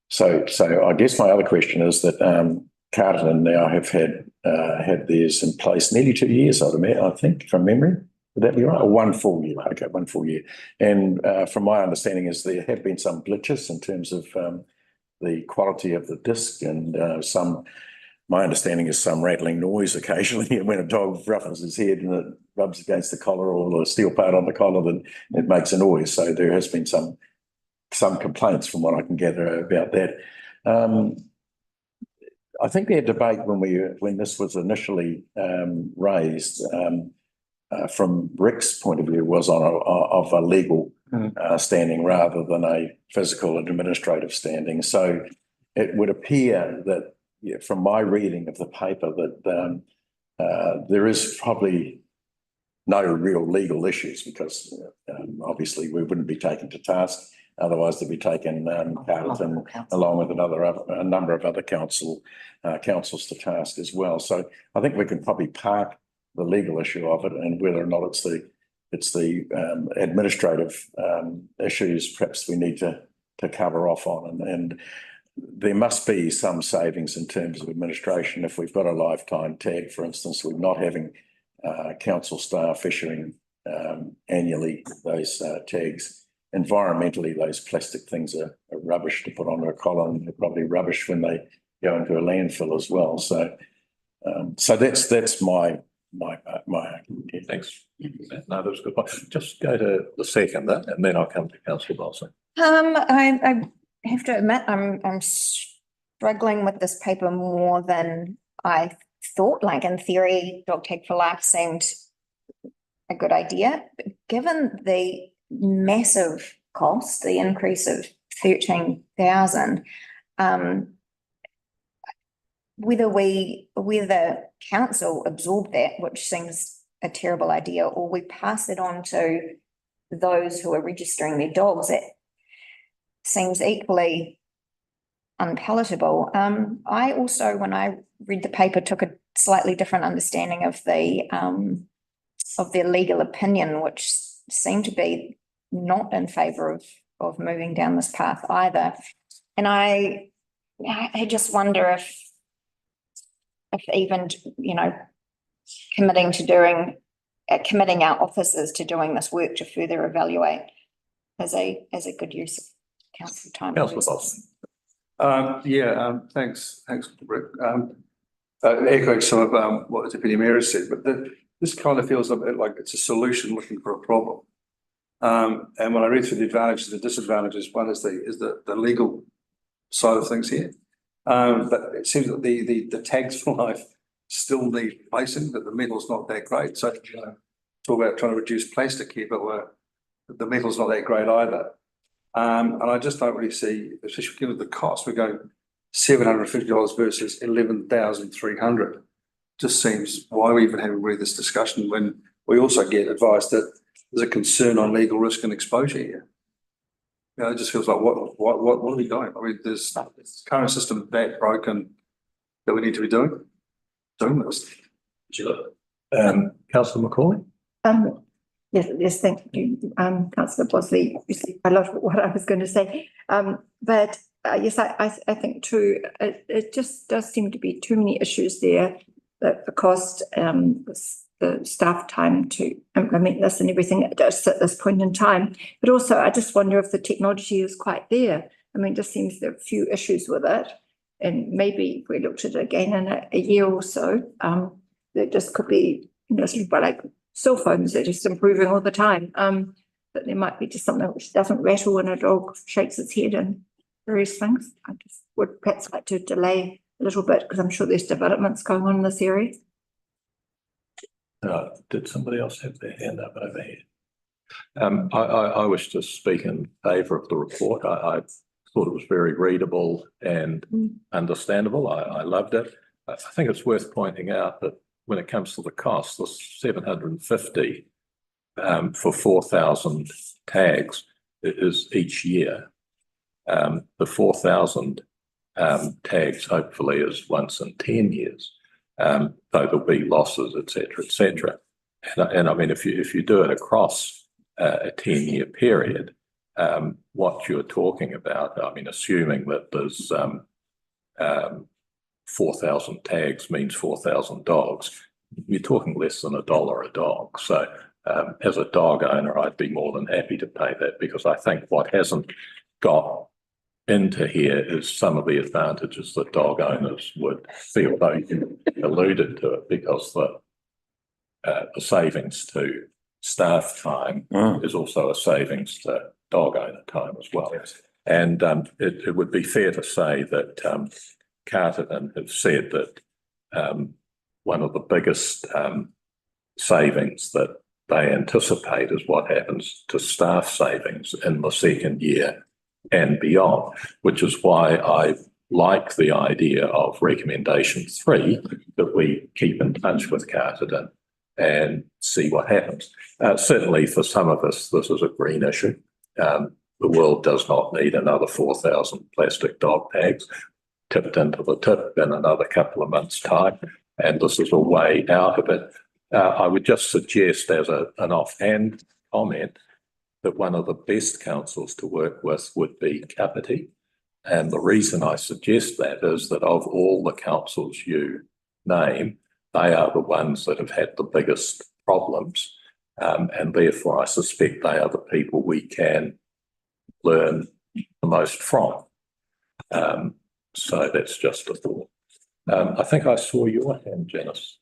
So I guess my other question is that Carterton now have had theirs in place nearly 2 years, I think, from memory. Would that be right? Or 1 full year? Okay, 1 full year. And from my understanding is there have been some glitches in terms of the quality of the disc and my understanding is some rattling noise occasionally when a dog ruffles his head and it rubs against the collar or the steel part on the collar, then it makes a noise. So there has been some complaints from what I can gather about that. I think their debate when this was initially raised from Rick's point of view was of a legal standing rather than a physical administrative standing. So it would appear that from my reading of the paper that there is probably no real legal issues because obviously we wouldn't be taken to task. Otherwise, they'd be taken Carterton along with a number of other councils to task as well. So I think we can probably park the legal issue of it and whether or not it's the administrative issues perhaps we need to cover off on and there must be some savings in terms of administration. If we've got a lifetime tag, for instance, we're not having council staff issuing annually those tags. Environmentally, those plastic things are rubbish to put on a collar and they're probably rubbish when they go into a landfill as well. So that's my Thanks. No, that was a good point. Just go to the seconder and then I'll come to Councillor Bolson. I have to admit, I'm struggling with this paper more than I thought. Like in theory, dog tag for life seemed a good idea. But given the massive cost, the increase of 13,000, whether council absorb that, which seems a terrible idea, or we pass it on to those who are registering their dogs, it seems equally unpalatable. I also, when I read the paper, took a slightly different understanding of their legal opinion, which seemed to be not in favour of moving down this path either. And I just wonder if even, committing our officers to doing this work to further evaluate as a good use of council time. Councillor Bolson. Thanks, Rick. Echoing some of what the Deputy Mayor said, but this kind of feels a bit like it's a solution looking for a problem. And when I read through the advantages and disadvantages, one is the legal side of things here. But it seems that the tags for life still need replacing, that the metal's not that great. So talk about trying to reduce plastic here, but the metal's not that great either. And I just don't really see, especially given the cost, we're going $750 versus $11,300. Just seems why we even having really this discussion when we also get advice that there's a concern on legal risk and exposure here. It just feels like what are we doing? I mean, there's current system that broken that we need to be doing this. Councillor Macaulay. Yes, thank you, Councillor Bosley. You see a lot of what I was going to say. But yes, I think too, it just does seem to be too many issues there. The cost, the staff time to implement this and everything at this point in time. But also, I just wonder if the technology is quite there I mean, just seems there are a few issues with it. And maybe if we looked at it again in a year or so, there just could be, you know, sort of like cell phones, they're just improving all the time. But there might be just something which doesn't rattle when a dog shakes its head and various things. I just would perhaps like to delay a little bit because I'm sure there's developments going on in this area. Did somebody else have their hand up over here? I wish to speak in favour of the report. I thought it was very readable and understandable. I loved it. I think it's worth pointing out that when it comes to the cost, the 750 for 4,000 tags is each year. The 4,000 tags hopefully is once in 10 years. Though there'll be losses, et cetera. And I mean, if you do it across a 10-year period, what you're talking about, I mean, assuming that there's 4,000 tags means 4,000 dogs, you're talking less than $1 a dog. So as a dog owner, I'd be more than happy to pay that, because I think what hasn't got into here is some of the advantages that dog owners would feel, though you alluded to it, because the savings to staff time is also a savings to dog owner time as well. And it would be fair to say that Carterton have said that one of the biggest savings that they anticipate is what happens to staff savings in the second year and beyond, which is why I like the idea of recommendation 3, that we keep in touch with Carterton and see what happens. Certainly for some of us, this is a green issue. The world does not need another 4,000 plastic dog tags tipped into the tip in another couple of months' time, and this is a way out of it. I would just suggest as an offhand comment that one of the best councils to work with would be Kapiti. And the reason I suggest that is that of all the councils you name, they are the ones that have had the biggest problems. And therefore, I suspect they are the people we can learn the most from. So that's just a thought. I think I saw your hand, Janice.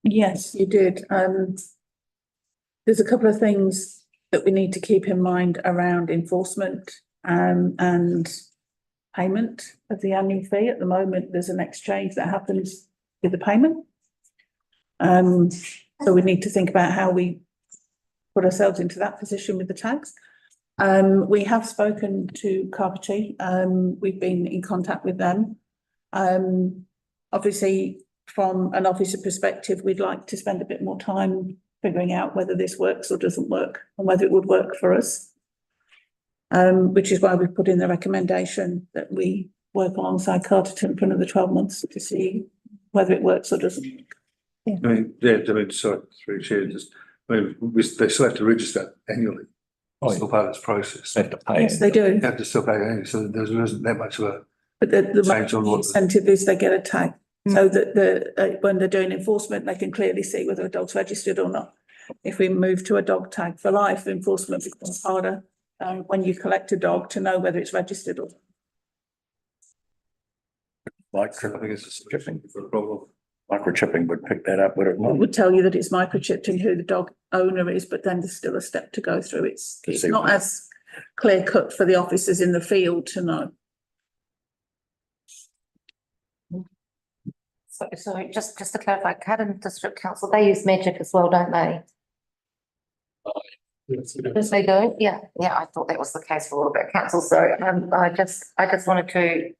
Yes, you did. There's a couple of things that we need to keep in mind around enforcement and payment of the annual fee. At the moment, there's an exchange that happens with the payment. So we need to think about how we put ourselves into that position with the tags. We have spoken to Carpety. We've been in contact with them. Obviously, from an officer perspective, we'd like to spend a bit more time figuring out whether this works or doesn't work and whether it would work for us. Which is why we've put in the recommendation that we work alongside Carterton for another 12 months to see whether it works or doesn't. I mean, sorry, through chair, they still have to register annually. It's still part of this process. They have to pay. Yes, they do. They have to still pay annually, so there isn't that much of a But the change on what. incentive is they get a tag. So that when they're doing enforcement, they can clearly see whether a dog's registered or not. If we move to a dog tag for life, enforcement becomes harder when you collect a dog to know whether it's registered or not. I think it's just chipping for a problem. Microchipping would pick that up, would it It not? would tell you that it's microchipped and who the dog owner is, but then there's still a step to go through. It's not as clear cut for the officers in the field to know. So just to clarify, Carterton District Council, they use Magic as well, don't they? Yes, they do. Yeah, I thought that was the case for all of our councils. So I just wanted to,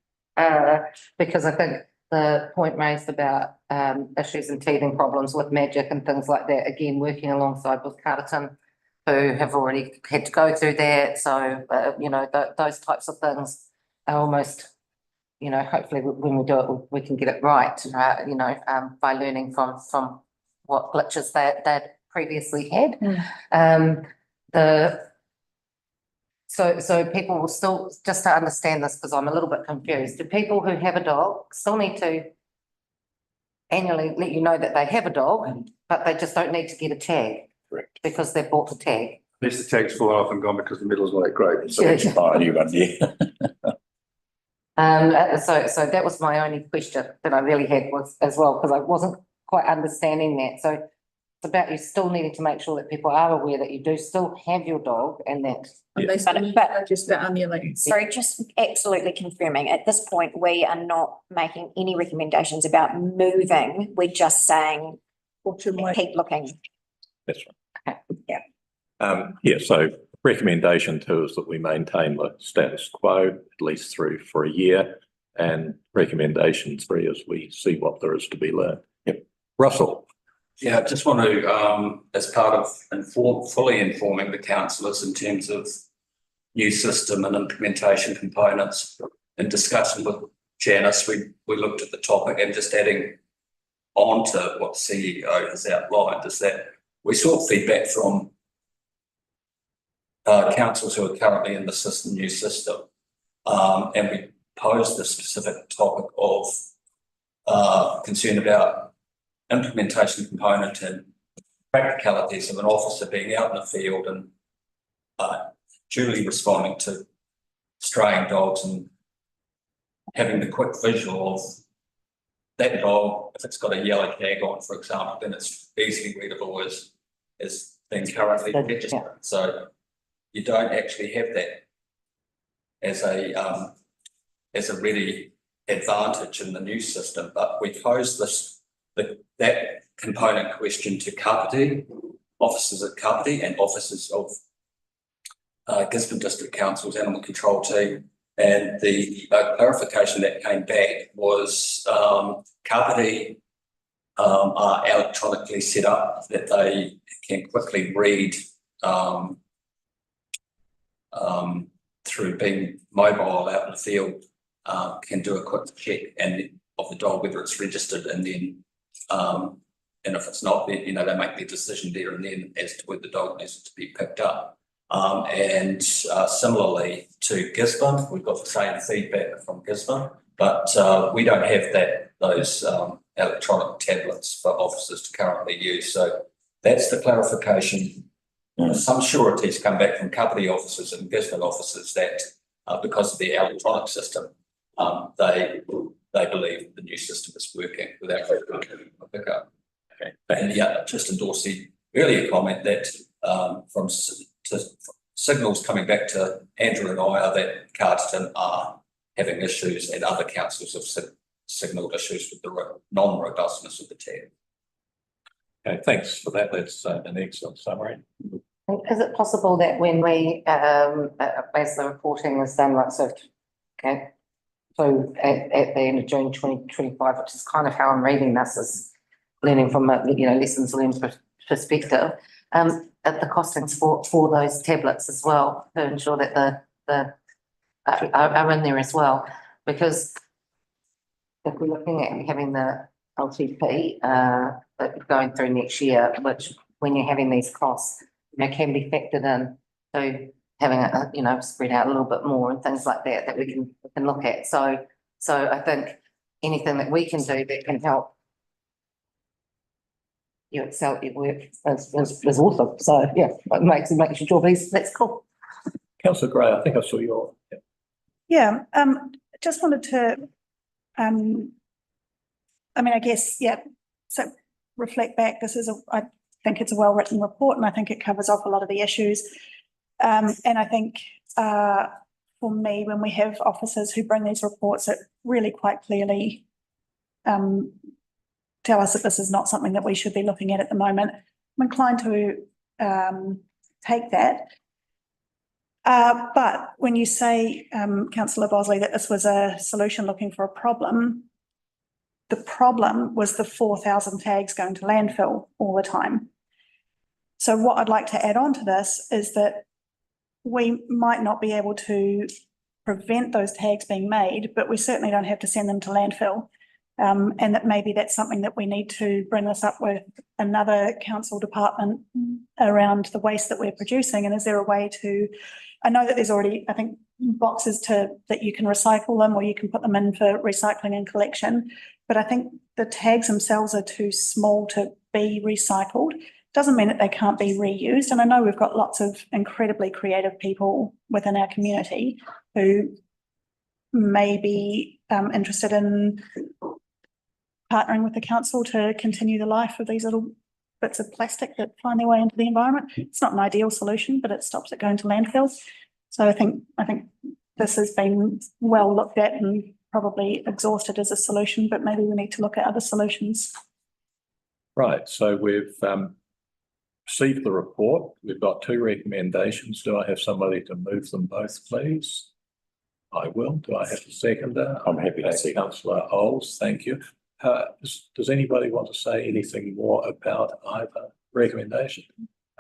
because I think the point raised about issues and teething problems with Magic and things like that, again, working alongside with Carterton, who have already had to go through that. So, you know, those types of things are almost, you know, hopefully when we do it, we can get it right, you know, by learning from what glitches they'd previously had. So people will still, just to understand this, because I'm a little bit confused, do people who have a dog still need to annually let you know that they have a dog, but they just don't need to get a tag? Correct. Because they've bought the tag? At least the tag's fallen off and gone because the middle's not that great. So Yeah. Oh, you got, yeah. So that was my only question that I really had was as well, because I wasn't quite understanding that. So it's about you still needing to make sure that people are aware that you do still have your dog and that. And they still register annually. Sorry, just absolutely confirming, at this point, we are not making any recommendations about moving, we're just saying Watch and wait. keep looking. That's right. Yeah. Yeah, so recommendation 2 is that we maintain the status quo at least through for a year. And recommendation 3 is we see what there is to be learned. Yep. Russell. Yeah, I just want to, as part of fully informing the councillors in terms of new system and implementation components, in discussion with Janice, we looked at the topic, and just adding on to what the CEO has outlined is that we sought feedback from councils who are currently in the new system, and we posed the specific topic of concern about implementation component and practicalities of an officer being out in the field and duly responding to straying dogs and having the quick visual of that dog. If it's got a yellow tag on, for example, then it's easily readable as being currently registered. So you don't actually have that as a ready advantage in the new system. But we posed that component question to Kapiti, officers at Kapiti and officers of Gisborne District Council's Animal Control team, and the clarification that came back was Kapiti are electronically set up that they can quickly read through being mobile out in the field, can do a quick check of the dog, whether it's registered, and then and if it's not, then they make their decision there and then as to whether the dog needs to be picked up. And similarly to Gisborne, we've got the same feedback from Gisborne, but we don't have those electronic tablets for officers to currently use. So that's the clarification. Some sureties come back from Kapiti officers and Gisborne officers that because of the electronic system, they believe the new system is working without a pickup. Okay. And yeah, just endorse the earlier comment that from signals coming back to Andrew and I are that Carterton are having issues, and other councils have signalled issues with the non-robustness of the tag. Okay, thanks for that. That's an excellent summary. Is it possible that when we, as the reporting is done, like so, okay, so at the end of June 2025, which is kind of how I'm reading this, is learning from a lessons learned perspective, at the costings for those tablets as well, to ensure that the are in there as well, because if we're looking at having the LTP going through next year, which when you're having these costs, can be factored in to having it, spread out a little bit more and things like that we can look at. So I think anything that we can do that can help you excel at work is awesome. So yeah, it makes your job easy. That's cool. Councillor Gray, I think I saw your. Yeah, just wanted to, I guess, so reflect back. I think it's a well-written report, and I think it covers off a lot of the issues. And I think for me, when we have officers who bring these reports, it really quite clearly tell us that this is not something that we should be looking at the moment. I'm inclined to take that. But when you say, Councillor Bosley, that this was a solution looking for a problem, the problem was the 4,000 tags going to landfill all the time. So what I'd like to add on to this is that we might not be able to prevent those tags being made, but we certainly don't have to send them to landfill. And that maybe that's something that we need to bring this up with another council department around the waste that we're producing. And is there a way to, I know that there's already, I think, boxes that you can recycle them, or you can put them in for recycling and collection. But I think the tags themselves are too small to be recycled. Doesn't mean that they can't be reused. And I know we've got lots of incredibly creative people within our community who may be interested in partnering with the council to continue the life of these little bits of plastic that find their way into the environment. It's not an ideal solution, but it stops it going to landfills. So I think this has been well looked at and probably exhausted as a solution, but maybe we need to look at other solutions. Right, so we've received the report. We've got 2 recommendations. Do I have somebody to move them both, please? I will. Do I have a seconder? I'm happy to second. Councillor Oles, thank you. Does anybody want to say anything more about either recommendation?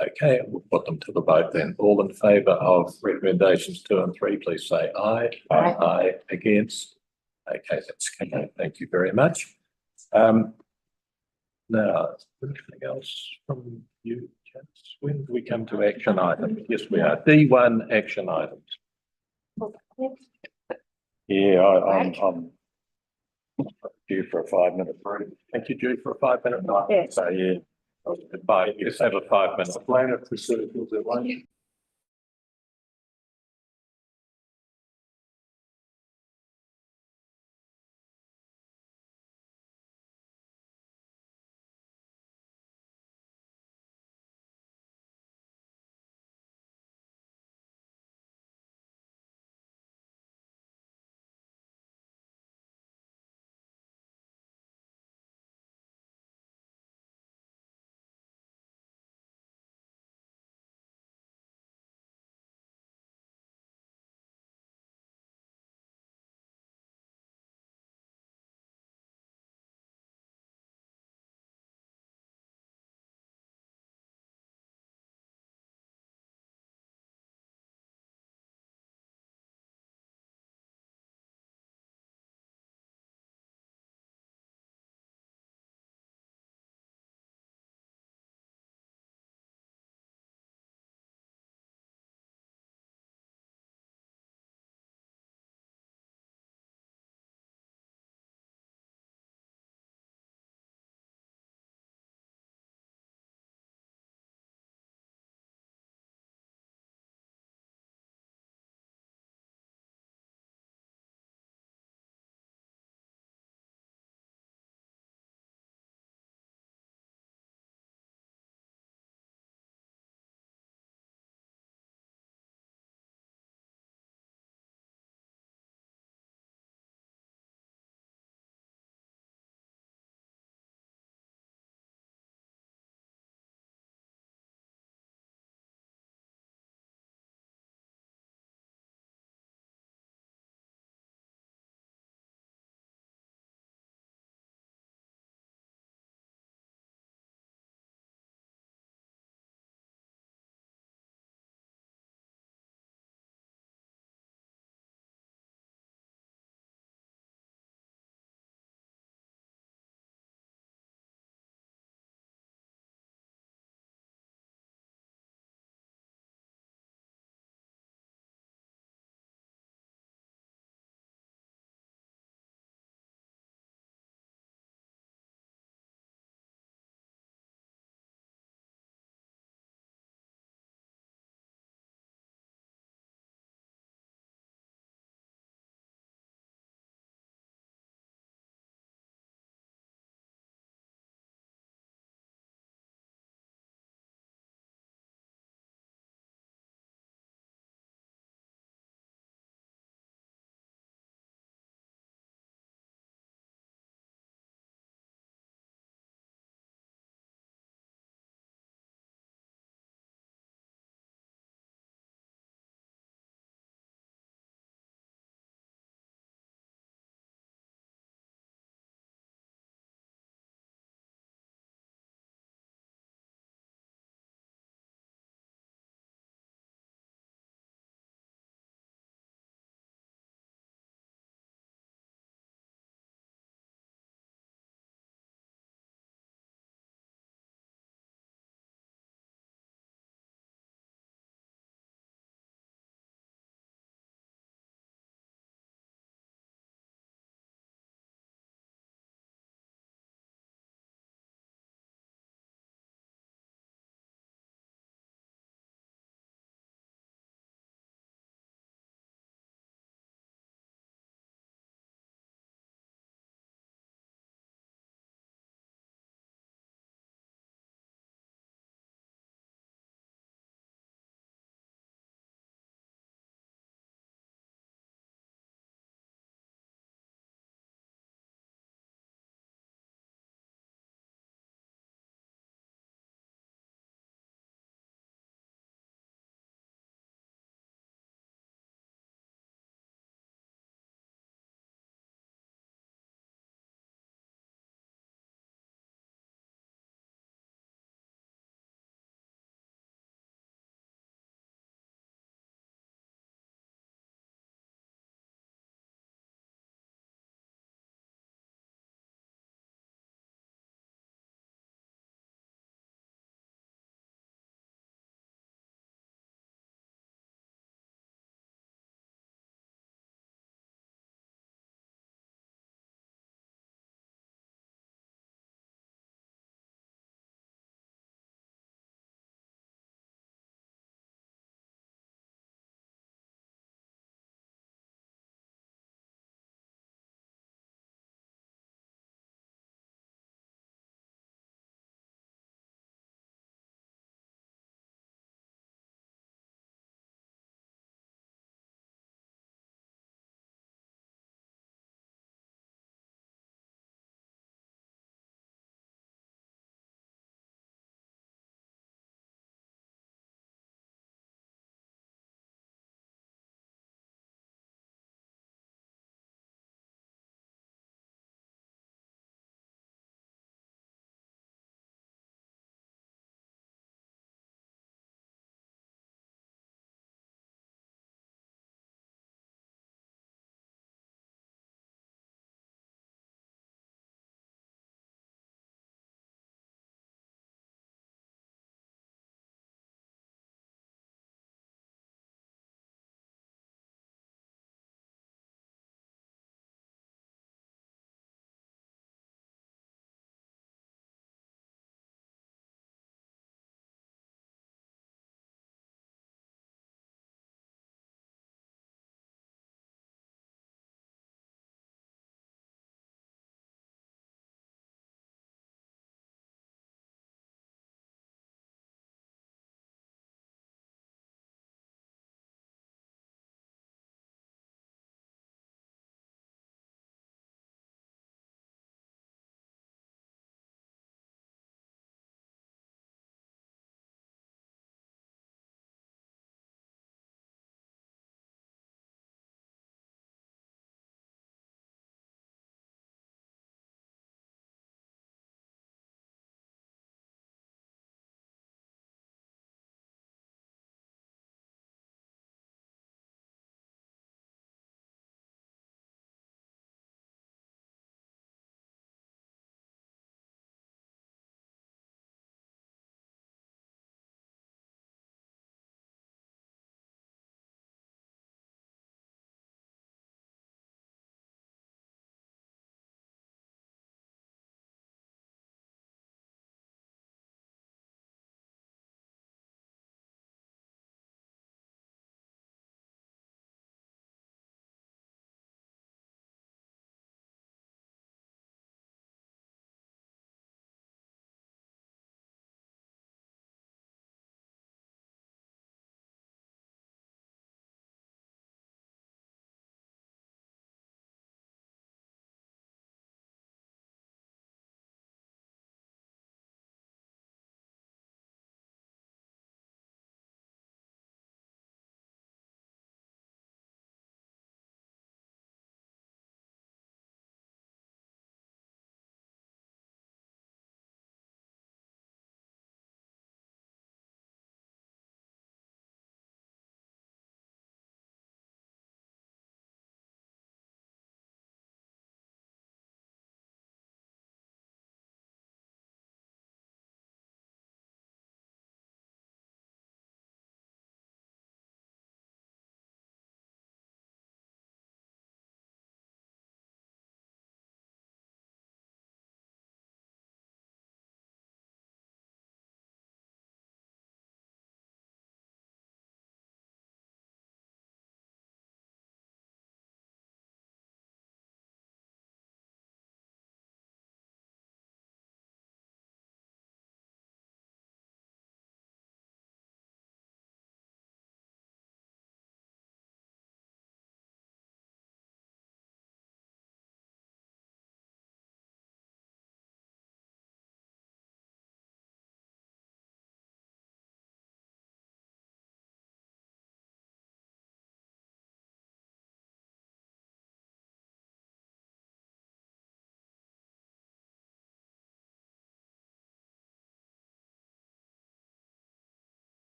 Okay, we'll put them to the vote then. All in favour of recommendations 2 and 3, please say aye. Aye. Aye. Against? Okay, that's okay. Thank you very much. Now, anything else from you, Jess? When do we come to action items? Yes, we are. D1 action items. Yeah, I'm due for a 5-minute break. Thank you, due for a 5-minute break. Yes. So, yeah. Bye. Let's have a 5-minute. Plan it for circles at once.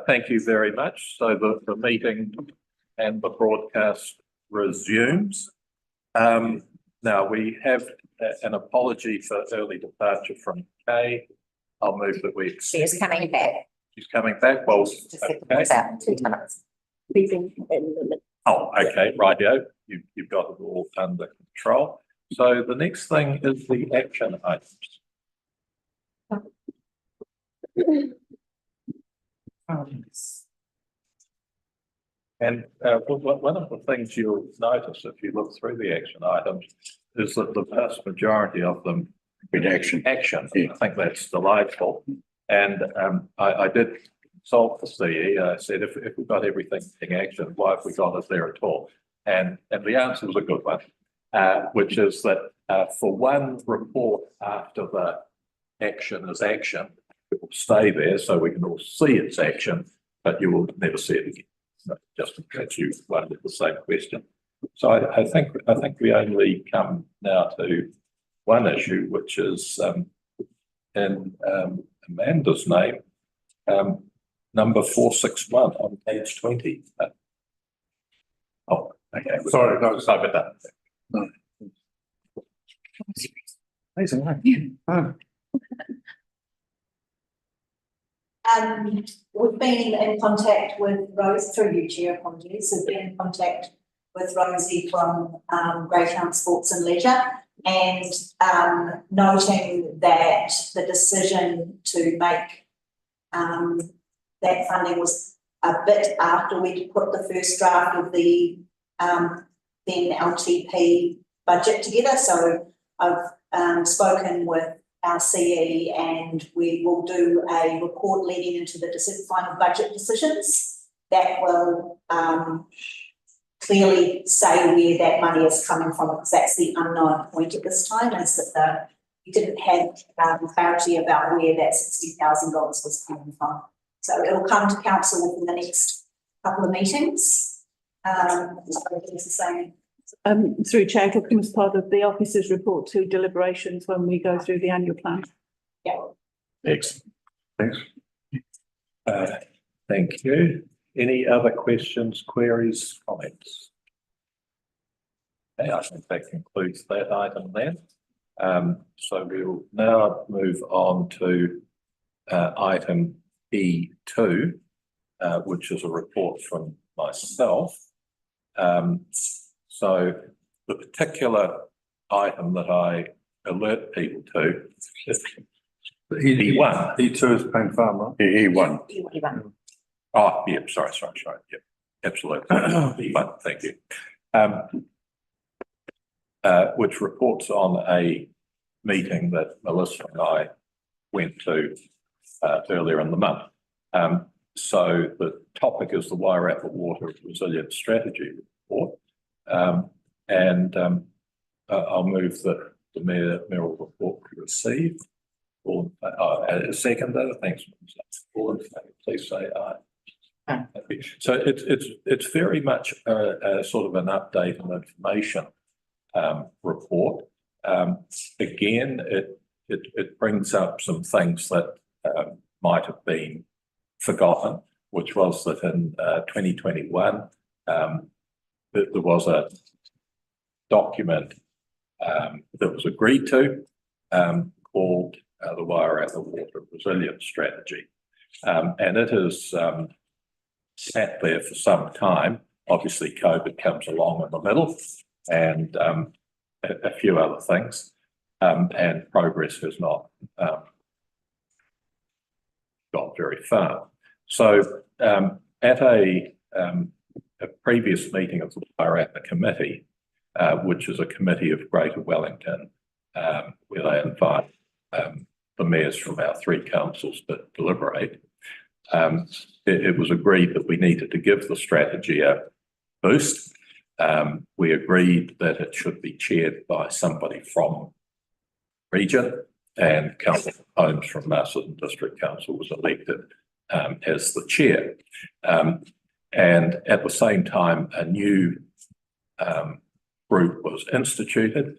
Thank you very much. So the meeting and the broadcast resumes. Now we have an apology for early departure from Kay. I'll move that we. She is coming back. She's coming back. Well, okay. Out in 2 minutes. Oh, okay, rightio. You've got it all under control. So the next thing is the action items. And one of the things you'll notice if you look through the action items is that the vast majority of them action. I think that's delightful. And I did consult the CE. I said, if we've got everything in action, why have we got it there at all? And the answer was a good one, which is that for one report after the action is action, it will stay there so we can all see its action, but you will never see it again. So just in case you wondered the same question. So I think we only come now to one issue, which is in Amanda's name, number 461 on page 20. Oh, okay. Sorry, no, sorry about that. No. Amazing, right? Oh. We've been in contact with Rose, through you, Chair, apologies, we've been in contact with Rosie from Greytown Sports and Leisure, and noting that the decision to make that funding was a bit after we'd put the first draft of the then LTP budget together. So I've spoken with our CE, and we will do a report leading into the final budget decisions that will clearly say where that money is coming from, because that's the unknown point at this time, is that we didn't have clarity about where that $60,000 was coming from. So it will come to council within the next couple of meetings. It's the same. Through Chair, it becomes part of the officer's report to deliberations when we go through the annual plan. Yeah. Excellent. Thanks. Thank you. Any other questions, queries, comments? Okay, I think that concludes that item then. So we'll now move on to item E2, which is a report from myself. So the particular item that I alert people to is E1. E2 is Payne Farm, right? E1. E1. Oh, yeah, sorry. Yep, absolutely. E1, thank you. Which reports on a meeting that Melissa and I went to earlier in the month. So the topic is the Wairarapa Water Resilience Strategy report. I'll move that the mayoral report be received. Second, thanks. All in favour, please say aye. Aye. So it's very much a sort of an update and information report. Again, it brings up some things that might have been forgotten, which was that in 2021 there was a document that was agreed to called the Wairarapa Water Resilience Strategy. And it has sat there for some time. Obviously, COVID comes along in the middle, and a few other things, and progress has not got very far. So at a previous meeting of the Wairarapa Committee, which is a committee of Greater Wellington, where they invite the mayors from our 3 councils to deliberate, it was agreed that we needed to give the strategy a boost. We agreed that it should be chaired by somebody from region, and Councillor Holmes from Masterton District Council was elected as the chair. And at the same time, a new group was instituted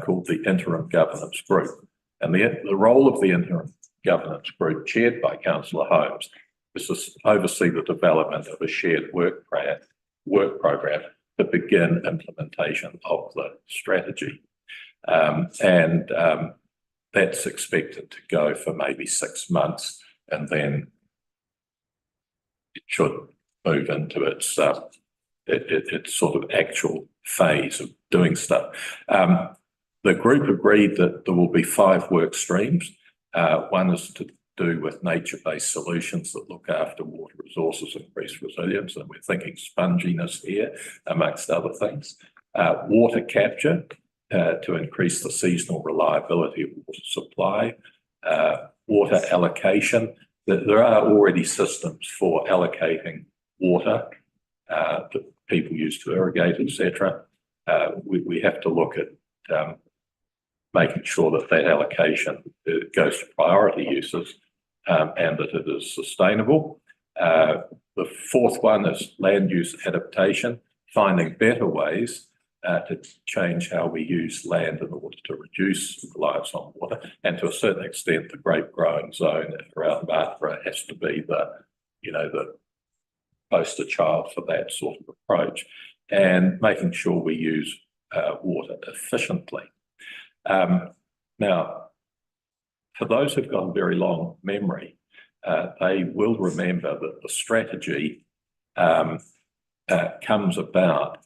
called the Interim Governance Group. And the role of the Interim Governance Group, chaired by Councillor Holmes, is to oversee the development of a shared work program to begin implementation of the strategy. That's expected to go for maybe 6 months, and then it should move into its sort of actual phase of doing stuff. The group agreed that there will be 5 work streams. One is to do with nature-based solutions that look after water resources, increase resilience, and we're thinking sponginess here, amongst other things. Water capture, to increase the seasonal reliability of water supply. Water allocation. There are already systems for allocating water that people use to irrigate, etc. We have to look at making sure that allocation goes to priority uses and that it is sustainable. The 4th one is land use adaptation, finding better ways to change how we use land in order to reduce reliance on water, and to a certain extent, the grape growing zone around Marlborough has to be the poster child for that sort of approach, and making sure we use water efficiently. Now, for those who've got a very long memory, they will remember that the strategy comes about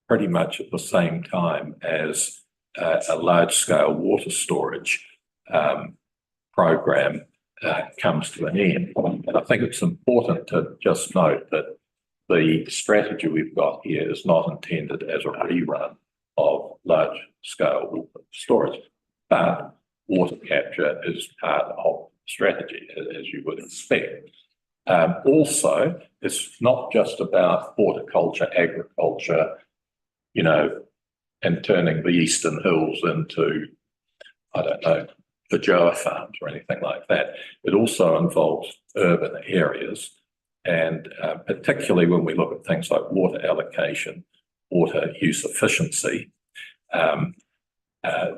pretty much at the same time as a large-scale water storage program comes to an end. And I think it's important to just note that the strategy we've got here is not intended as a rerun of large-scale water storage, but water capture is part of strategy, as you would expect. Also, it's not just about horticulture, agriculture, and turning the Eastern Hills into, I don't know, Vajoa farms or anything like that. It also involves urban areas, and particularly when we look at things like water allocation, water use efficiency,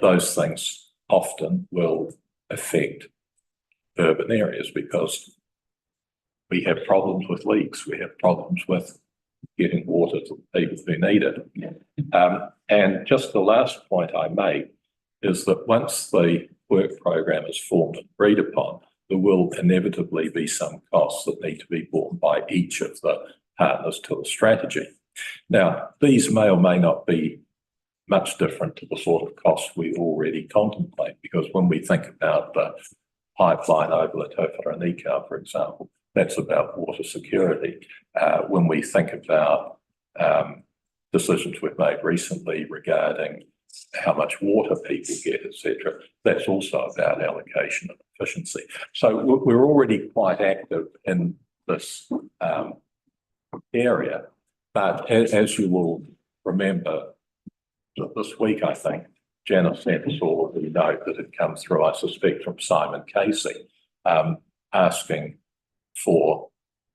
those things often will affect urban areas because we have problems with leaks, we have problems with getting water to the people who need it. And just the last point I make is that once the work program is formed and agreed upon, there will inevitably be some costs that need to be borne by each of the partners to the strategy. Now, these may or may not be much different to the sort of costs we already contemplate, because when we think about the pipeline over the Tauwharanika, for example, that's about water security. When we think about decisions we've made recently regarding how much water people get, etc., that's also about allocation and efficiency. So we're already quite active in this area, but as you will remember, this week, I think, Janice sent us all the note that had come through, I suspect, from Simon Casey, asking for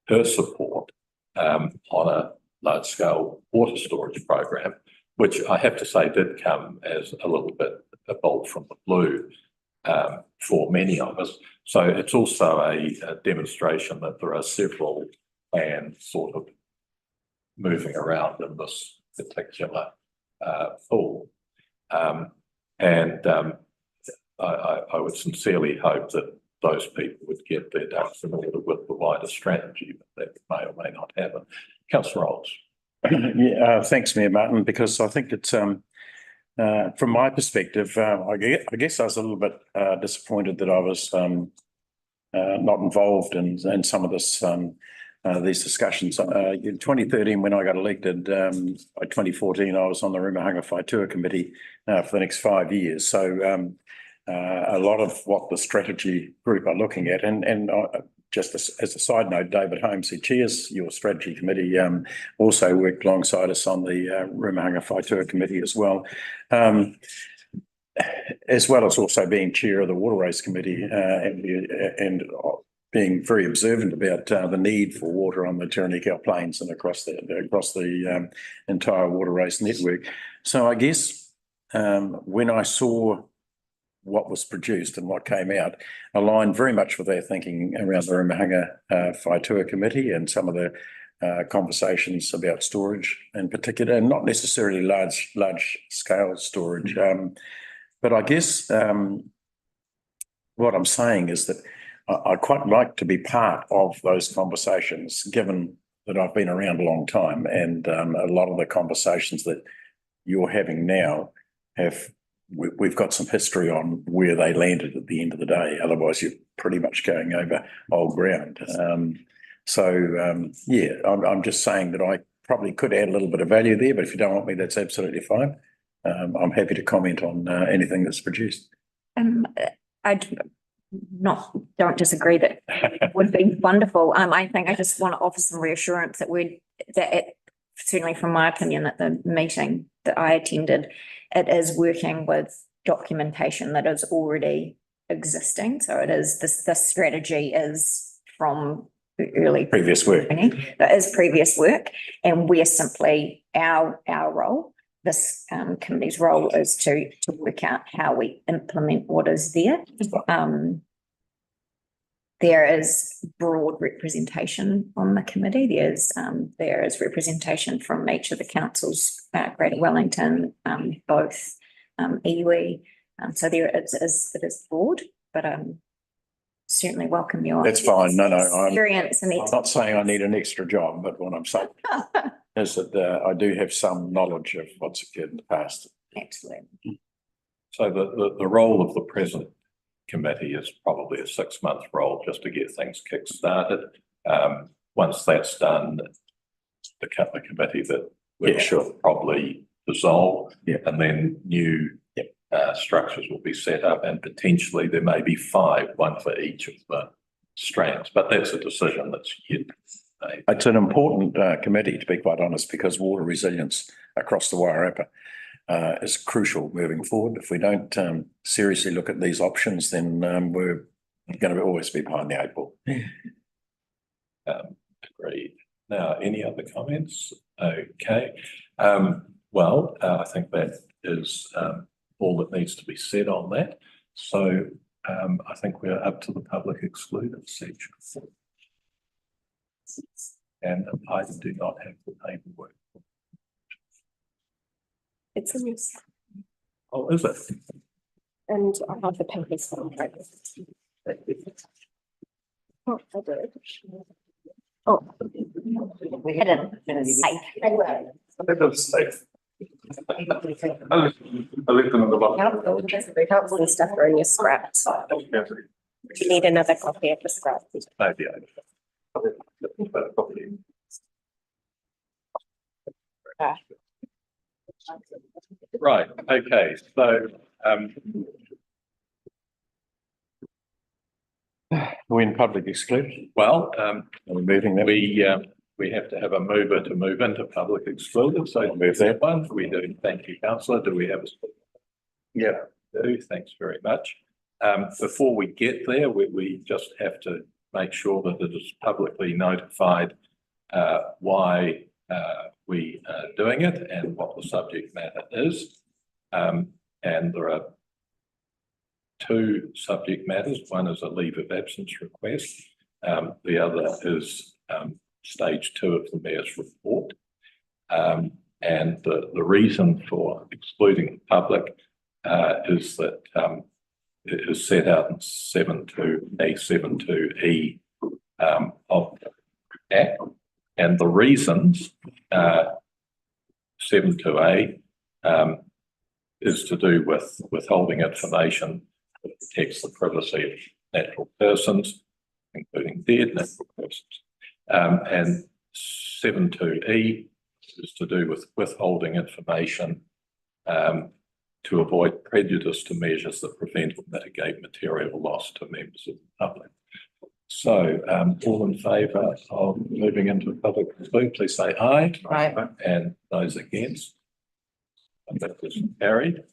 her support on a large-scale water storage program, which I have to say did come as a little bit a bolt from the blue for many of us. So it's also a demonstration that there are several plans sort of moving around in this particular pool. I would sincerely hope that those people would get their ducks in order with the wider strategy, but that may or may not happen. Councillor Rolls. Yeah, thanks, Mayor Martin, because I think it's from my perspective, I guess I was a little bit disappointed that I was not involved in some of this these discussions. In 2013, when I got elected, by 2014, I was on the Rumahanga Whaitua Committee for the next 5 years. So a lot of what the strategy group are looking at, and just as a side note, David Holmes, who chairs your strategy committee, also worked alongside us on the Rumahanga Whaitua Committee as well as also being chair of the Waterways Committee and being very observant about the need for water on the Taranaki Plains and across the entire waterways network. So I guess when I saw what was produced and what came out aligned very much with our thinking around the Rumahanga Whaitua Committee and some of the conversations about storage in particular, and not necessarily large scale storage. But I guess what I'm saying is that I'd quite like to be part of those conversations, given that I've been around a long time, and a lot of the conversations that you're having now we've got some history on where they landed at the end of the day. Otherwise, you're pretty much going over old ground. Yeah, I'm just saying that I probably could add a little bit of value there, but if you don't want me, that's absolutely fine. I'm happy to comment on anything that's produced. Don't disagree that it would be wonderful. I think I just want to offer some reassurance that certainly from my opinion at the meeting that I attended, it is working with documentation that is already existing. So it is the strategy is from early previous work. That is previous work, and we're simply our role. This committee's role is to work out how we implement what is there. There is broad representation on the committee. There is representation from each of the councils, Greater Wellington, both iwi. So it is broad, but certainly welcome your. That's fine. No, experience. I'm not saying I need an extra job, but what I'm saying is that I do have some knowledge of what's occurred in the past. Absolutely. So the role of the present committee is probably a 6-month role just to get things kick-started. Once that's done, the committee that we should probably dissolve, and then new structures will be set up, and potentially there may be 5, one for each of the strands, but that's a decision that's yet made. It's an important committee, to be quite honest, because water resilience across the Wairarapa is crucial moving forward. If we don't seriously look at these options, then we're going to always be behind the 8 ball. Agreed. Now, any other comments? Okay. Well, I think that is all that needs to be said on that. So I think we're up to the public excluded section. And I do not have the paperwork. It's in this. Oh, is it? And I have the papers from right. Oh, I did. Oh. We had a safe. I think that's safe. I looked on the bottom. Helpful and stuff are in your scraps. You need another copy of the scrap. Maybe Right, okay, so we're in public exclusion. Well, we're moving that. We have to have a mover to move into public excluded, so move that one. We do. Thank you, councillor. Do we have a? Yeah, do. Thanks very much. Before we get there, we just have to make sure that it is publicly notified why we are doing it and what the subject matter is. And there are 2 subject matters. One is a leave of absence request. The other is stage 2 of the Mayor's report. And the reason for excluding the public is that it is set out in 72E of the Act. And the reasons, 72A, is to do with withholding information that protects the privacy of natural persons, including dead natural persons. And 72E is to do with withholding information to avoid prejudice to measures that prevent or mitigate material loss to members of the public. So all in favour of moving into a public exclusion, please say aye. Aye. And those against? And that is carried.